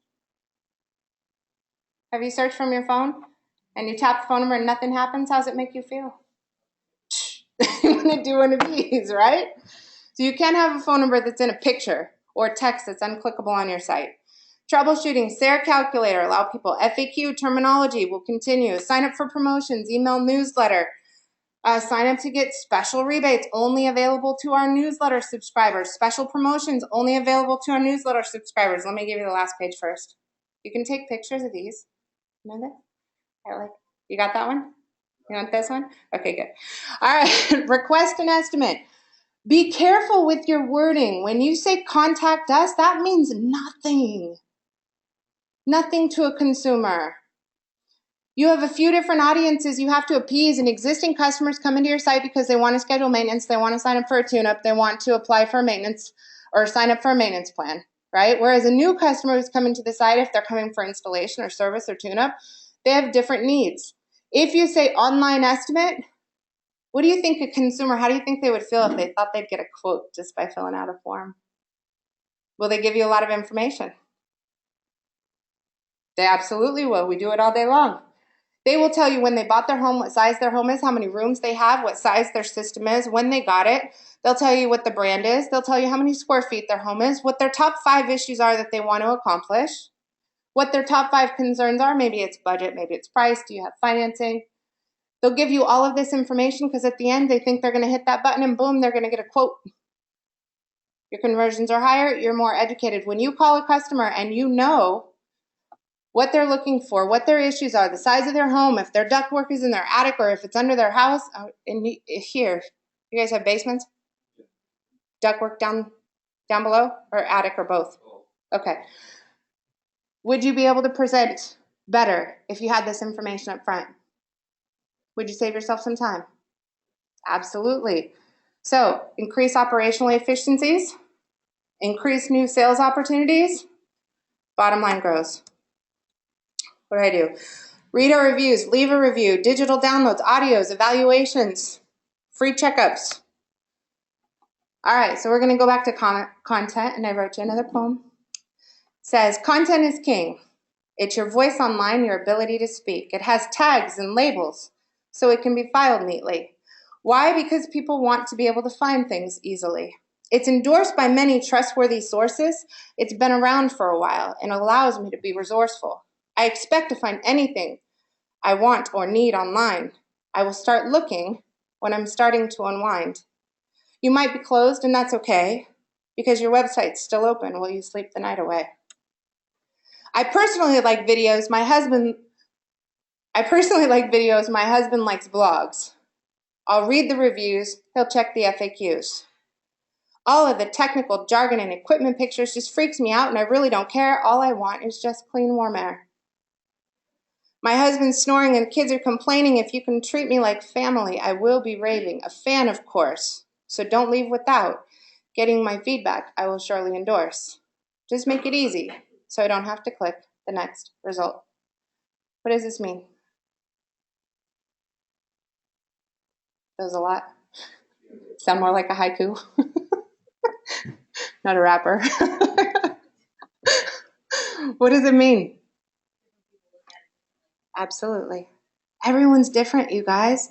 Speaker 2: Have you searched from your phone and you tap the phone number and nothing happens? How's it make you feel? You want to do one of these, right? So you can't have a phone number that's in a picture or text that's unclickable on your site. Troubleshooting, SARE calculator, allow people. FAQ terminology will continue. Sign up for promotions, email newsletter. Sign up to get special rebates only available to our newsletter subscribers. Special promotions only available to our newsletter subscribers. Let me give you the last page first. You can take pictures of these. You know that? You got that one? You want this one? Okay, good. All right. Request an estimate. Be careful with your wording. When you say contact us, that means nothing. Nothing to a consumer. You have a few different audiences you have to appease, and existing customers come into your site because they want to schedule maintenance, they want to sign up for a tune-up, they want to apply for maintenance or sign up for a maintenance plan, right? Whereas a new customer who's coming to the site, if they're coming for installation or service or tune-up, they have different needs. If you say online estimate, what do you think a consumer, how do you think they would feel if they thought they'd get a quote just by filling out a form? Will they give you a lot of information? They absolutely will. We do it all day long. They will tell you when they bought their home, what size their home is, how many rooms they have, what size their system is, when they got it. They'll tell you what the brand is. They'll tell you how many square feet their home is, what their top 5 issues are that they want to accomplish, what their top 5 concerns are. Maybe it's budget, maybe it's price. Do you have financing? They'll give you all of this information because at the end they think they're going to hit that button and boom, they're going to get a quote. Your conversions are higher, you're more educated. When you call a customer and you know what they're looking for, what their issues are, the size of their home, if their ductwork is in their attic or if it's under their house. Here, you guys have basements? Ductwork down below, or attic, or both? Okay. Would you be able to present better if you had this information up front? Would you save yourself some time? Absolutely. So, increase operational efficiencies, increase new sales opportunities, bottom line grows. What do? Read our reviews, leave a review, digital downloads, audios, evaluations, free checkups. All right, so we're going to go back to content, and I wrote you another poem. It says, content is king. It's your voice online, your ability to speak. It has tags and labels, so it can be filed neatly. Why? Because people want to be able to find things easily. It's endorsed by many trustworthy sources. It's been around for a while and allows me to be resourceful. I expect to find anything I want or need online. I will start looking when I'm starting to unwind. You might be closed, and that's okay, because your website's still open while you sleep the night away. I personally like videos. My husband likes blogs. I'll read the reviews. He'll check the FAQs. All of the technical jargon and equipment pictures just freaks me out, and I really don't care. All I want is just clean, warm air. My husband's snoring and the kids are complaining. If you can treat me like family, I will be raving. A fan, of course. So don't leave without getting my feedback. I will surely endorse. Just make it easy so I don't have to click the next result. What does this mean? That was a lot. Sound more like a haiku? Not a rapper. What does it mean? Absolutely. Everyone's different, you guys.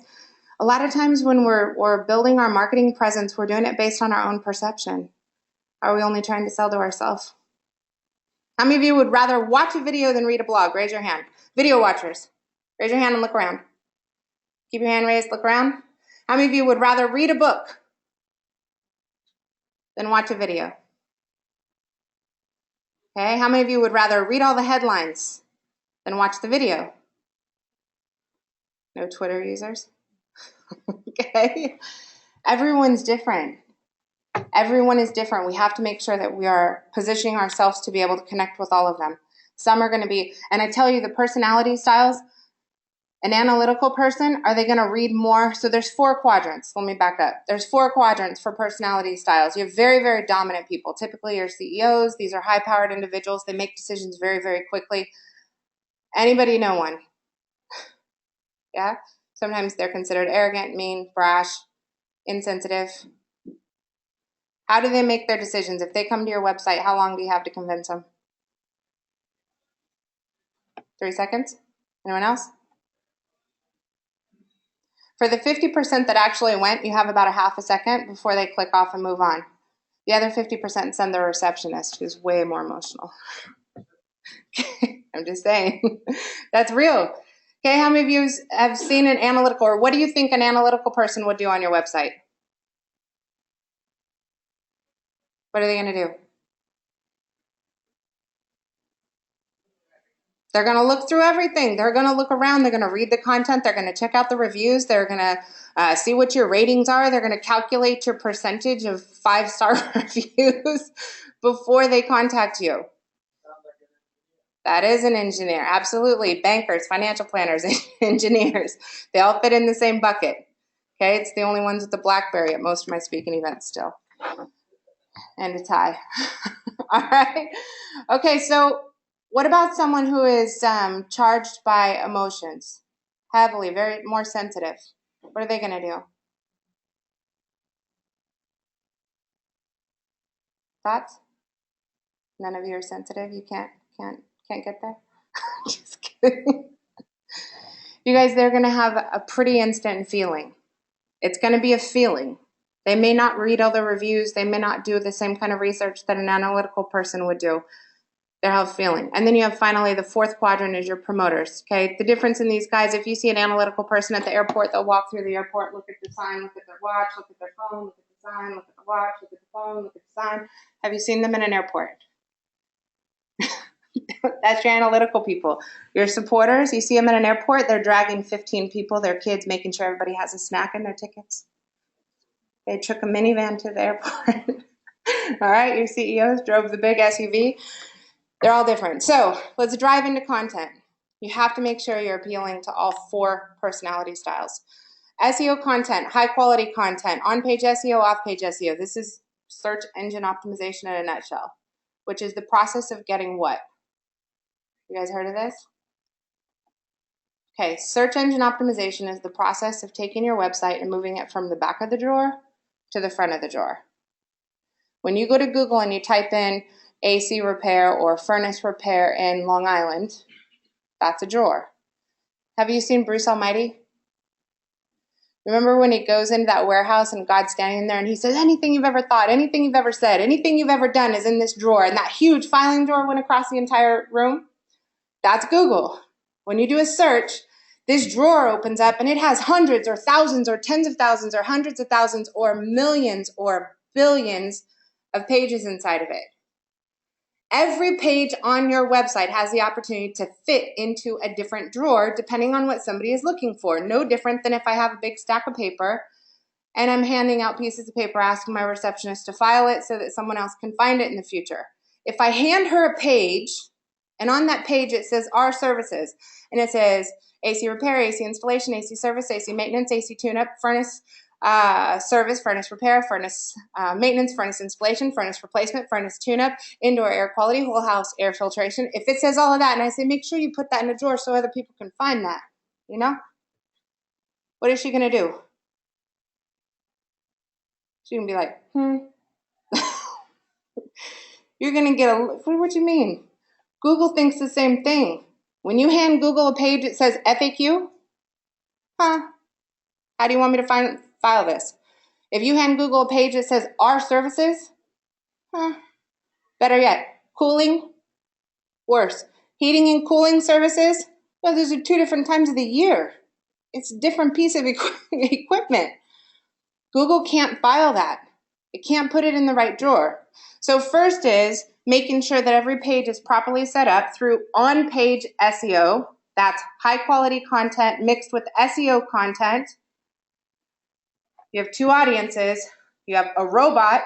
Speaker 2: A lot of times when we're building our marketing presence, we're doing it based on our own perception. Are we only trying to sell to ourselves? How many of you would rather watch a video than read a blog? Raise your hand. Video watchers. Raise your hand and look around. Keep your hand raised, look around. How many of you would rather read a book than watch a video? Okay, how many of you would rather read all the headlines than watch the video? No Twitter users? Okay. Everyone's different. Everyone is different. We have to make sure that we are positioning ourselves to be able to connect with all of them. Some are going to be, and I tell you, the personality styles, an analytical person, are they going to read more? So there's 4 quadrants. Let me back up. There's 4 quadrants for personality styles. You have very, very dominant people. Typically, your CEOs. These are high-powered individuals. They make decisions very, very quickly. Anybody know one? Yeah? Sometimes they're considered arrogant, mean, brash, insensitive. How do they make their decisions? If they come to your website, how long do you have to convince them? 3 seconds? Anyone else? For the 50% that actually went, you have about a half a second before they click off and move on. The other 50% send their receptionist, who's way more emotional. I'm just saying. That's real. Okay, how many of you have seen an analytical, or what do you think an analytical person would do on your website? What are they going to do? They're going to look through everything. They're going to look around. They're going to read the content. They're going to check out the reviews. They're going to see what your ratings are. They're going to calculate your percentage of 5-star reviews before they contact you. That is an engineer. Absolutely. Bankers, financial planners, engineers. They all fit in the same bucket. Okay, it's the only ones with the BlackBerry at most of my speaking events still. And a tie. All right. Okay, so what about someone who is charged by emotions? Heavily, very more sensitive. What are they going to do? Thoughts? None of you are sensitive? You can't get there? Just kidding. You guys, they're going to have a pretty instant feeling. It's going to be a feeling. They may not read all the reviews. They may not do the same kind of research that an analytical person would do. They'll have a feeling. And then you have finally the 4th quadrant is your promoters. Okay, the difference in these guys, if you see an analytical person at the airport, they'll walk through the airport, look at the sign, look at their watch, look at their phone, look at the sign, look at the watch, look at the phone, look at the sign. Have you seen them in an airport? That's your analytical people. Your supporters, you see them at an airport, they're dragging 15 people, their kids, making sure everybody has a snack in their tickets. They took a minivan to the airport. All right, your CEOs drove the big SUV. They're all different. So let's drive into content. You have to make sure you're appealing to all 4 personality styles. SEO content, high quality content, on-page SEO, off-page SEO. This is search engine optimization in a nutshell, which is the process of getting what? You guys heard of this? Okay, search engine optimization is the process of taking your website and moving it from the back of the drawer to the front of the drawer. When you go to Google and you type in AC repair or furnace repair in Long Island, that's a drawer. Have you seen Bruce Almighty? Remember when he goes into that warehouse and God's standing there and he says, anything you've ever thought, anything you've ever said, anything you've ever done is in this drawer. And that huge filing drawer went across the entire room? That's Google. When you do a search, this drawer opens up and it has hundreds or thousands or tens of thousands or hundreds of thousands or millions or billions of pages inside of it. Every page on your website has the opportunity to fit into a different drawer depending on what somebody is looking for. No different than if I have a big stack of paper and I'm handing out pieces of paper asking my receptionist to file it so that someone else can find it in the future. If I hand her a page and on that page it says our services and it says AC repair, AC installation, AC service, AC maintenance, AC tune-up, furnace service, furnace repair, furnace maintenance, furnace installation, furnace replacement, furnace tune-up, indoor air quality, whole house air filtration. If it says all of that, and I say, make sure you put that in a drawer so other people can find that, you know? What is she going to do? She's going to be like, You're going to get what do you mean? Google thinks the same thing. When you hand Google a page that says FAQ, how do you want me to file this? If you hand Google a page that says our services, better yet, cooling, Worse, heating and cooling services, well, those are 2 different times of the year. It's a different piece of equipment. Google can't file that. It can't put it in the right drawer. So first is making sure that every page is properly set up through on-page SEO. That's high quality content mixed with SEO content. You have 2 audiences. You have a robot,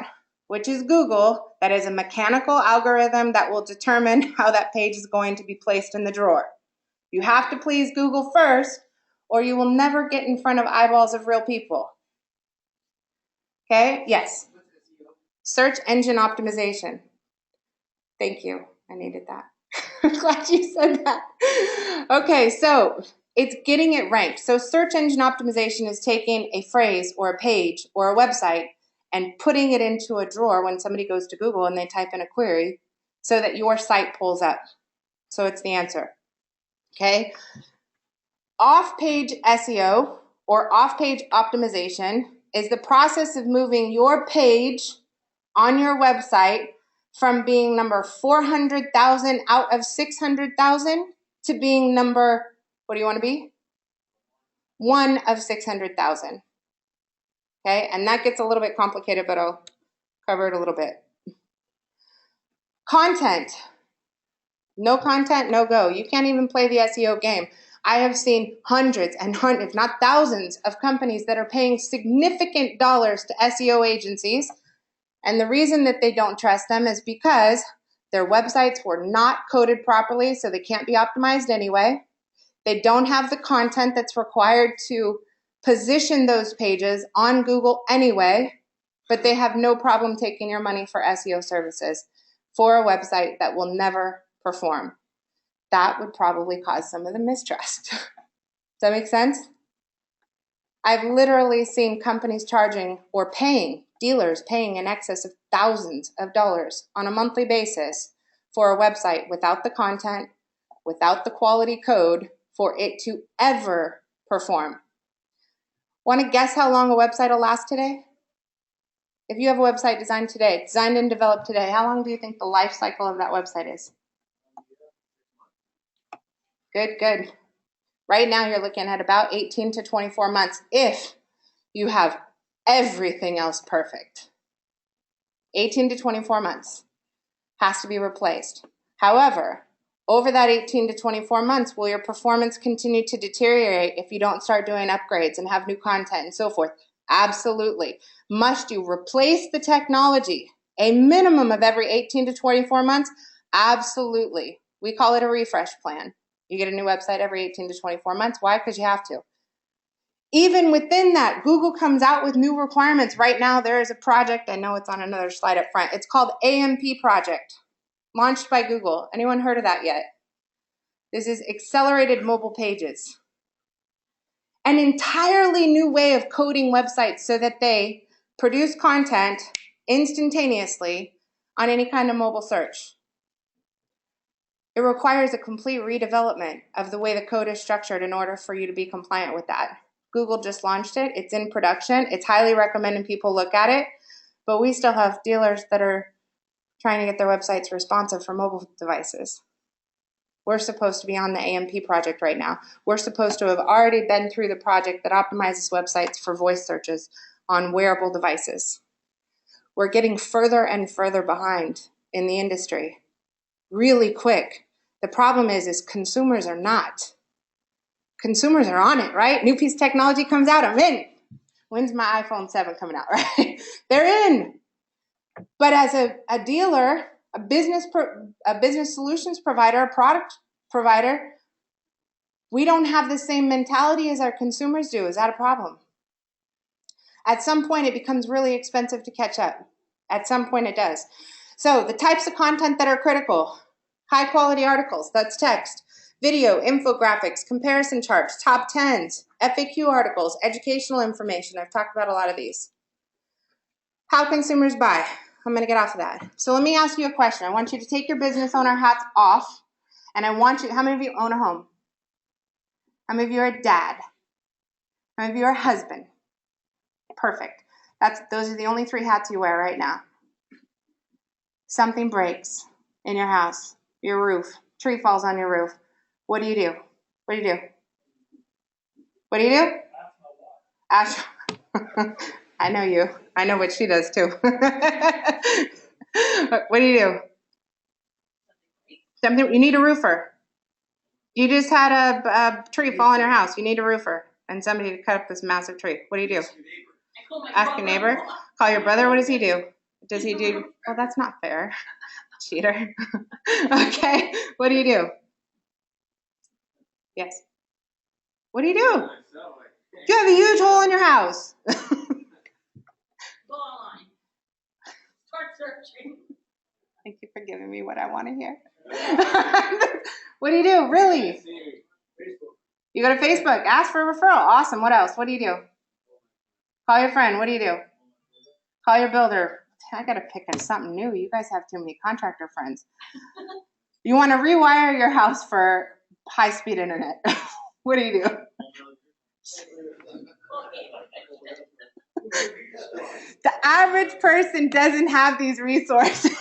Speaker 2: which is Google, that is a mechanical algorithm that will determine how that page is going to be placed in the drawer. You have to please Google first, or you will never get in front of eyeballs of real people. Okay? Yes. Search engine optimization. Thank you. I needed that. I'm glad you said that. Okay, so it's getting it ranked. So search engine optimization is taking a phrase or a page or a website and putting it into a drawer when somebody goes to Google and they type in a query so that your site pulls up. So it's the answer. Okay? Off-page SEO or off-page optimization is the process of moving your page on your website from being number 400,000 out of 600,000 to being number, what do you want to be? 1 of 600,000. Okay, and that gets a little bit complicated, but I'll cover it a little bit. Content. No content, no go. You can't even play the SEO game. I have seen hundreds and hundreds, if not thousands, of companies that are paying significant dollars to SEO agencies. And the reason that they don't trust them is because their websites were not coded properly, so they can't be optimized anyway. They don't have the content that's required to position those pages on Google anyway, but they have no problem taking your money for SEO services for a website that will never perform. That would probably cause some of the mistrust. Does that make sense? I've literally seen companies charging or paying, dealers paying in excess of thousands of dollars on a monthly basis for a website without the content, without the quality code for it to ever perform. Want to guess how long a website will last today? If you have a website designed today, designed and developed today, how long do you think the life cycle of that website is? Good, good. Right now you're looking at about 18 to 24 months if you have everything else perfect. 18 to 24 months has to be replaced. However, over that 18 to 24 months, will your performance continue to deteriorate if you don't start doing upgrades and have new content and so forth? Absolutely. Must you replace the technology a minimum of every 18 to 24 months? Absolutely. We call it a refresh plan. You get a new website every 18 to 24 months. Why? Because you have to. Even within that, Google comes out with new requirements. Right now, there is a project, I know it's on another slide up front. It's called AMP Project, launched by Google. Anyone heard of that yet? This is Accelerated Mobile Pages. An entirely new way of coding websites so that they produce content instantaneously on any kind of mobile search. It requires a complete redevelopment of the way the code is structured in order for you to be compliant with that. Google just launched it. It's in production. It's highly recommended people look at it, but we still have dealers that are trying to get their websites responsive for mobile devices. We're supposed to be on the AMP project right now. We're supposed to have already been through the project that optimizes websites for voice searches on wearable devices. We're getting further and further behind in the industry, really quick. The problem is consumers are not. Consumers are on it, right? New piece of technology comes out, I'm in. When's my iPhone 7 coming out, right? They're in. But as a dealer, a business solutions provider, a product provider, we don't have the same mentality as our consumers do. Is that a problem? At some point, it becomes really expensive to catch up. At some point, it does. So the types of content that are critical: high quality articles, that's text, video, infographics, comparison charts, top 10s, FAQ articles, educational information. I've talked about a lot of these. How consumers buy. I'm going to get off of that. So let me ask you a question. I want you to take your business owner hats off, and I want you, how many of you own a home? How many of you are a dad? How many of you are a husband? Perfect. Those are the only 3 hats you wear right now. Something breaks in your house, your roof, tree falls on your roof. What do you do? What do you do? What do you do? Ask. I know you. I know what she does too. What do you do? Something. You need a roofer. You just had a tree fall on your house. You need a roofer and somebody to cut up this massive tree. What do you do? Ask your neighbor. Call your brother. What does he do? Does he do? Well, that's not fair. Cheater. Okay. What do you do? Yes. What do you do? You have a huge hole in your house.
Speaker 5: Go online. Start searching.
Speaker 2: Thank you for giving me what I want to hear. What do you do? Really?
Speaker 4: Facebook.
Speaker 2: You go to Facebook. Ask for a referral. Awesome. What else? What do you do? Call your friend. What do you do? Call your builder. I got to pick on something new. You guys have too many contractor friends. You want to rewire your house for high-speed internet. What do you do? The average person doesn't have these resources.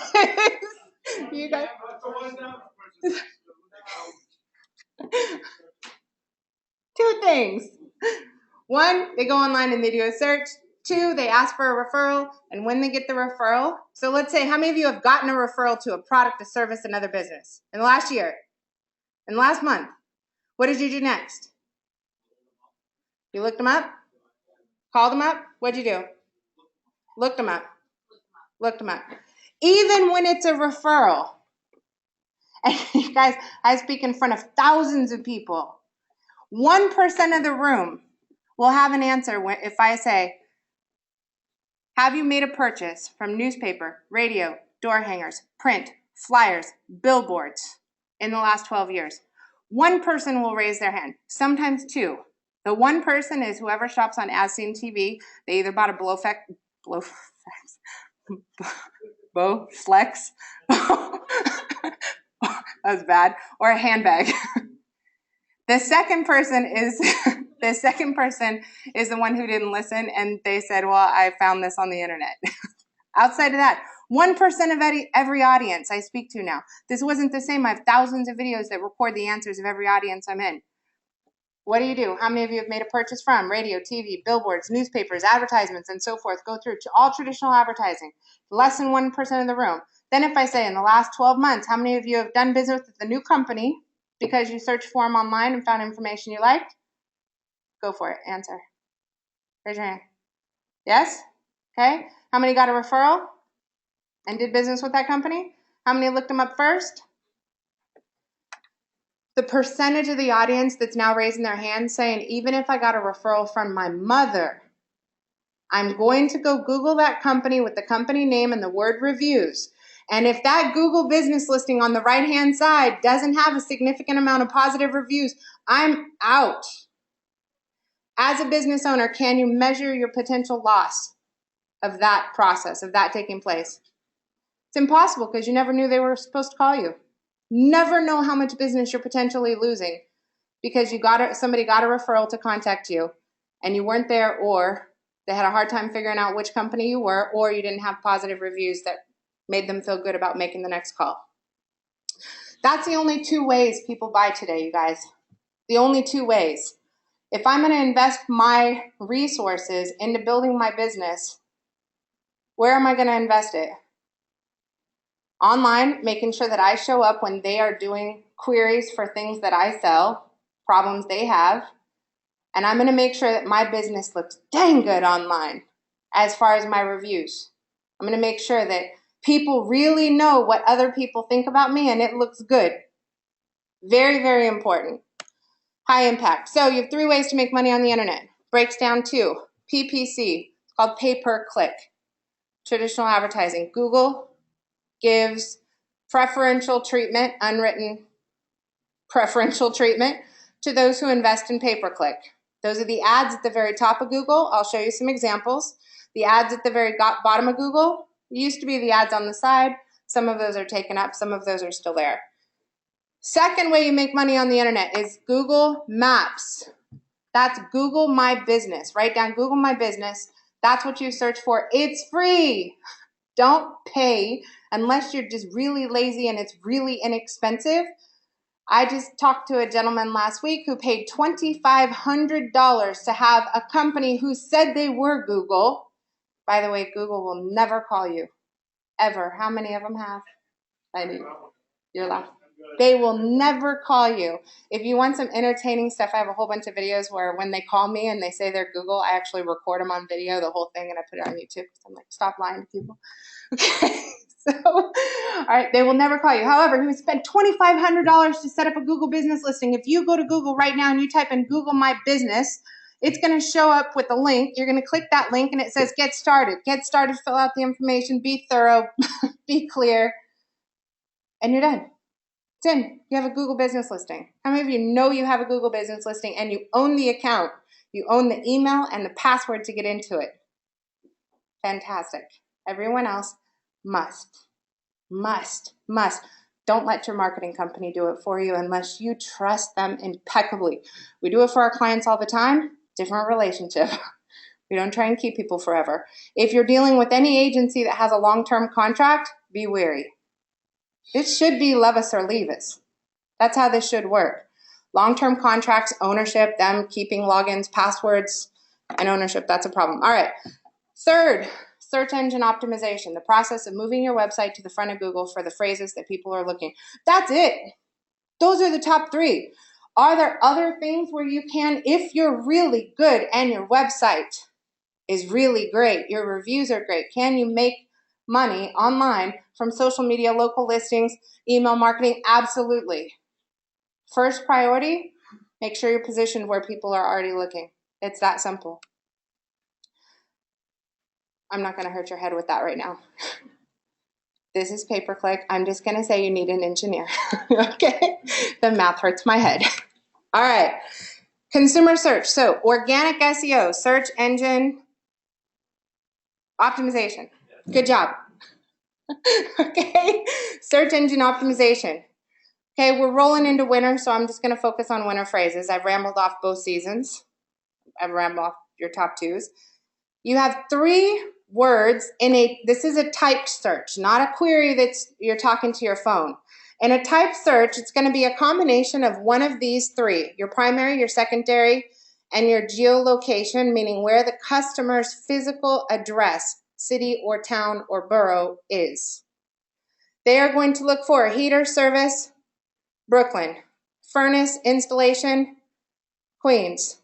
Speaker 2: You guys. Two things. One, they go online and they do a search. Two, they ask for a referral. And when they get the referral, so let's say, how many of you have gotten a referral to a product, a service, another business in the last year, in the last month? What did you do next? You looked them up? Called them up? What'd you do? Looked them up. Looked them up. Even when it's a referral. And you guys, I speak in front of thousands of people. 1% of the room will have an answer if I say, have you made a purchase from newspaper, radio, door hangers, print, flyers, billboards in the last 12 years? One person will raise their hand, sometimes two. The one person is whoever shops on As Seen TV. They either bought a Bowflex, that was bad, or a handbag. The second person is the one who didn't listen, and they said, well, I found this on the internet. Outside of that, 1% of every audience I speak to now. This wasn't the same. I have thousands of videos that record the answers of every audience I'm in. What do you do? How many of you have made a purchase from radio, TV, billboards, newspapers, advertisements, and so forth? Go through to all traditional advertising. Less than 1% of the room. Then if I say in the last 12 months, how many of you have done business with a new company because you searched for them online and found information you liked? Go for it. Answer. Raise your hand. Yes? Okay. How many got a referral and did business with that company? How many looked them up first? The percentage of the audience that's now raising their hand saying, even if I got a referral from my mother, I'm going to go Google that company with the company name and the word reviews. And if that Google business listing on the right-hand side doesn't have a significant amount of positive reviews, I'm out. As a business owner, can you measure your potential loss of that process, of that taking place? It's impossible because you never knew they were supposed to call you. Never know how much business you're potentially losing because somebody got a referral to contact you and you weren't there, or they had a hard time figuring out which company you were, or you didn't have positive reviews that made them feel good about making the next call. That's the only two ways people buy today, you guys. The only two ways. If I'm going to invest my resources into building my business, where am I going to invest it? Online, making sure that I show up when they are doing queries for things that I sell, problems they have, and I'm going to make sure that my business looks dang good online as far as my reviews. I'm going to make sure that people really know what other people think about me and it looks good. Very, very important. High impact. So you have 3 ways to make money on the internet. Breaks down to PPC. It's called pay per click. Traditional advertising. Google gives preferential treatment, unwritten preferential treatment, to those who invest in pay-per-click. Those are the ads at the very top of Google. I'll show you some examples. The ads at the very bottom of Google used to be the ads on the side. Some of those are taken up. Some of those are still there. Second way you make money on the internet is Google Maps. That's Google My Business. Write down Google My Business. That's what you search for. It's free. Don't pay unless you're just really lazy and it's really inexpensive. I just talked to a gentleman last week who paid $2,500 to have a company who said they were Google. By the way, Google will never call you, ever. How many of them have? I do. You're laughing. They will never call you. If you want some entertaining stuff, I have a whole bunch of videos where when they call me and they say they're Google, I actually record them on video, the whole thing, and I put it on YouTube. I'm like, stop lying to people. Okay. So, all right, they will never call you. However, he would spend $2,500 to set up a Google business listing. If you go to Google right now and you type in Google My Business, it's going to show up with a link. You're going to click that link and it says get started. Get started, fill out the information, be thorough, be clear, and you're done. It's in. You have a Google business listing. How many of you know you have a Google business listing and you own the account? You own the email and the password to get into it. Fantastic. Everyone else must. Don't let your marketing company do it for you unless you trust them impeccably. We do it for our clients all the time. Different relationship. We don't try and keep people forever. If you're dealing with any agency that has a long-term contract, be wary. It should be love us or leave us. That's how this should work. Long-term contracts, ownership, them keeping logins, passwords, and ownership, that's a problem. All right. Third, search engine optimization, the process of moving your website to the front of Google for the phrases that people are looking. That's it. Those are the top 3. Are there other things where you can, if you're really good and your website is really great, your reviews are great, can you make money online from social media, local listings, email marketing? Absolutely. First priority, make sure you're positioned where people are already looking. It's that simple. I'm not going to hurt your head with that right now. This is pay-per-click. I'm just going to say you need an engineer. Okay? The math hurts my head. All right. Consumer search. So organic SEO, search engine optimization. Good job. Okay? Search engine optimization. Okay, we're rolling into winter, so I'm just going to focus on winter phrases. I've rambled off both seasons. I've rambled off your top 2s. You have 3 words in this is a typed search, not a query that's you're talking to your phone. In a typed search, it's going to be a combination of one of these 3, your primary, your secondary, and your geolocation, meaning where the customer's physical address, city or town or borough is. They are going to look for heater service, Brooklyn, furnace installation, Queens,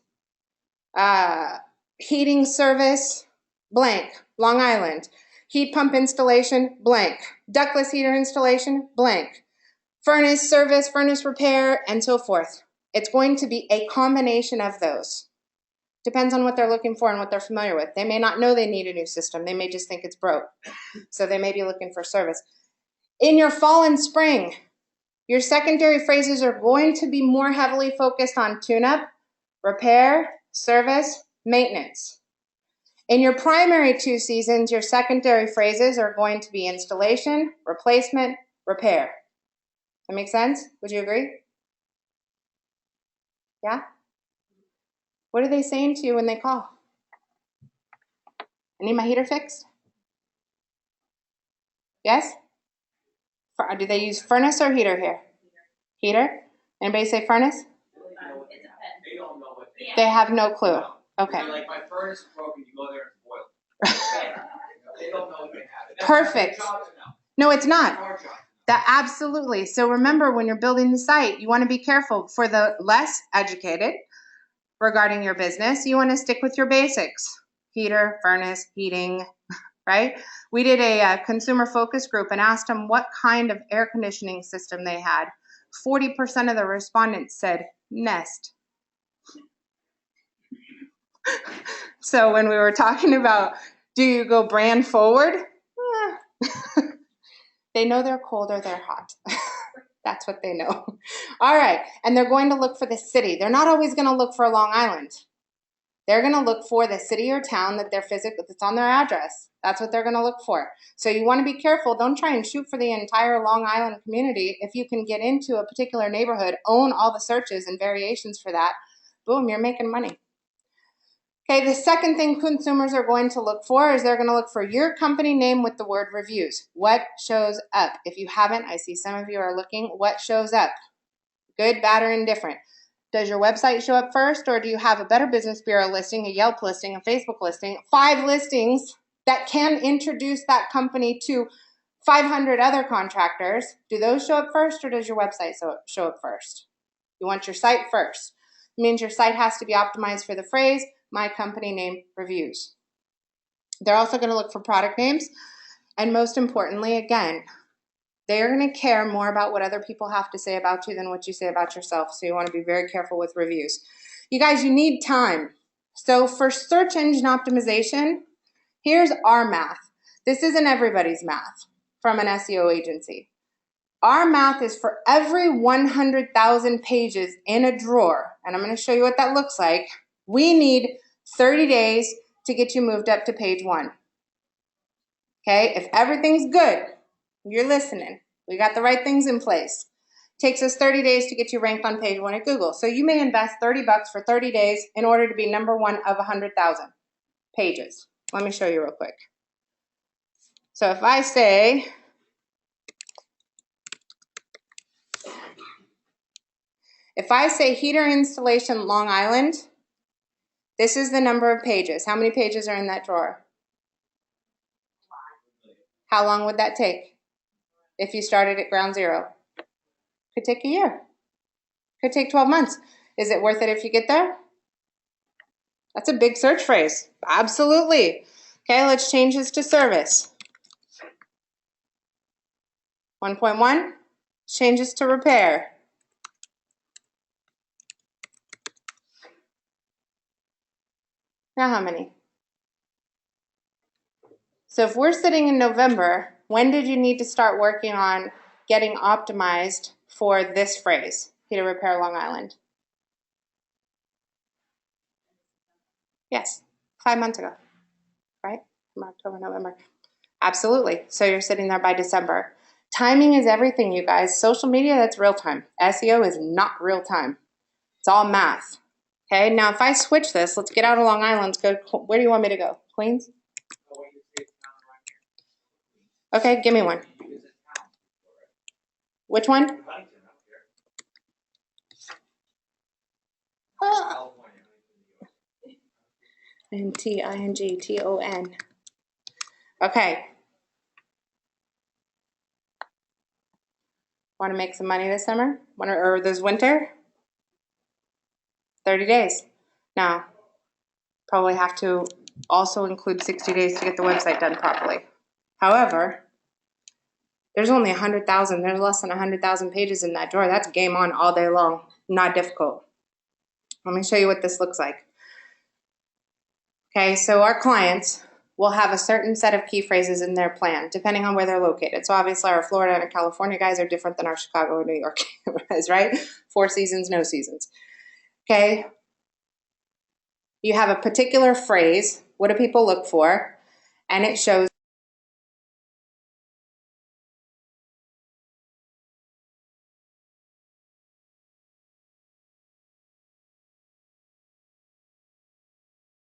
Speaker 2: heating service, blank, Long Island, heat pump installation, blank, ductless heater installation, blank, furnace service, furnace repair, and so forth. It's going to be a combination of those. Depends on what they're looking for and what they're familiar with. They may not know they need a new system. They may just think it's broke. So they may be looking for service. In your fall and spring, your secondary phrases are going to be more heavily focused on tune-up, repair, service, maintenance. In your primary 2 seasons, your secondary phrases are going to be installation, replacement, repair. That make sense? Would you agree? Yeah? What are they saying to you when they call? I need my heater fixed? Yes? Do they use furnace or heater here? Heater? Anybody say furnace?
Speaker 1: They don't know what
Speaker 2: They have no clue. Okay.
Speaker 1: like my furnace is broken, you go there and boil. They don't know what they have.
Speaker 2: Perfect. No, it's not. That absolutely. So remember, when you're building the site, you want to be careful. For the less educated regarding your business, you want to stick with your basics. Heater, furnace, heating, right? We did a consumer focus group and asked them what kind of air conditioning system they had. 40% of the respondents said Nest. So when we were talking about, do you go brand forward? They know they're cold or they're hot. That's what they know. All right. And they're going to look for the city. They're not always going to look for Long Island. They're going to look for the city or town that that's on their address. That's what they're going to look for. So you want to be careful. Don't try and shoot for the entire Long Island community. If you can get into a particular neighborhood, own all the searches and variations for that, boom, you're making money. Okay, the second thing consumers are going to look for is they're going to look for your company name with the word reviews. What shows up? If you haven't, I see some of you are looking. What shows up? Good, bad, or indifferent. Does your website show up first, or do you have a Better Business Bureau listing, a Yelp listing, a Facebook listing, 5 listings that can introduce that company to 500 other contractors? Do those show up first, or does your website show up first? You want your site first. It means your site has to be optimized for the phrase, my company name reviews. They're also going to look for product names. And most importantly, again, they're going to care more about what other people have to say about you than what you say about yourself. So you want to be very careful with reviews. You guys, you need time. So for search engine optimization, here's our math. This isn't everybody's math from an SEO agency. Our math is for every 100,000 pages in a drawer, and I'm going to show you what that looks like. We need 30 days to get you moved up to page 1. Okay, if everything's good, you're listening, we got the right things in place. Takes us 30 days to get you ranked on page 1 at Google. So you may invest $30 for 30 days in order to be number 1 of 100,000 pages. Let me show you real quick. So if I say, heater installation Long Island, this is the number of pages. How many pages are in that drawer? How long would that take if you started at ground zero? Could take a year. Could take 12 months. Is it worth it if you get there? That's a big search phrase. Absolutely. Okay, let's change this to service. 1.1, change this to repair. Now how many? So if we're sitting in November, when did you need to start working on getting optimized for this phrase, heater repair Long Island? Yes, 5 months ago, right? From October, November. Absolutely. So you're sitting there by December. Timing is everything, you guys. Social media, that's real time. SEO is not real time. It's all math. Okay, now if I switch this, let's get out of Long Island. Let's go. Where do you want me to go? Queens? Okay, give me one. Which one? N-T-I-N-G-T-O-N. Okay. Want to make some money this summer? Or this winter? 30 days. Now, probably have to also include 60 days to get the website done properly. However, there's only 100,000. There's less than 100,000 pages in that drawer. That's game on all day long. Not difficult. Let me show you what this looks like. Okay, so our clients will have a certain set of key phrases in their plan, depending on where they're located. So obviously our Florida and California guys are different than our Chicago and New York guys, right? 4 seasons, no seasons. Okay, you have a particular phrase. What do people look for? And it shows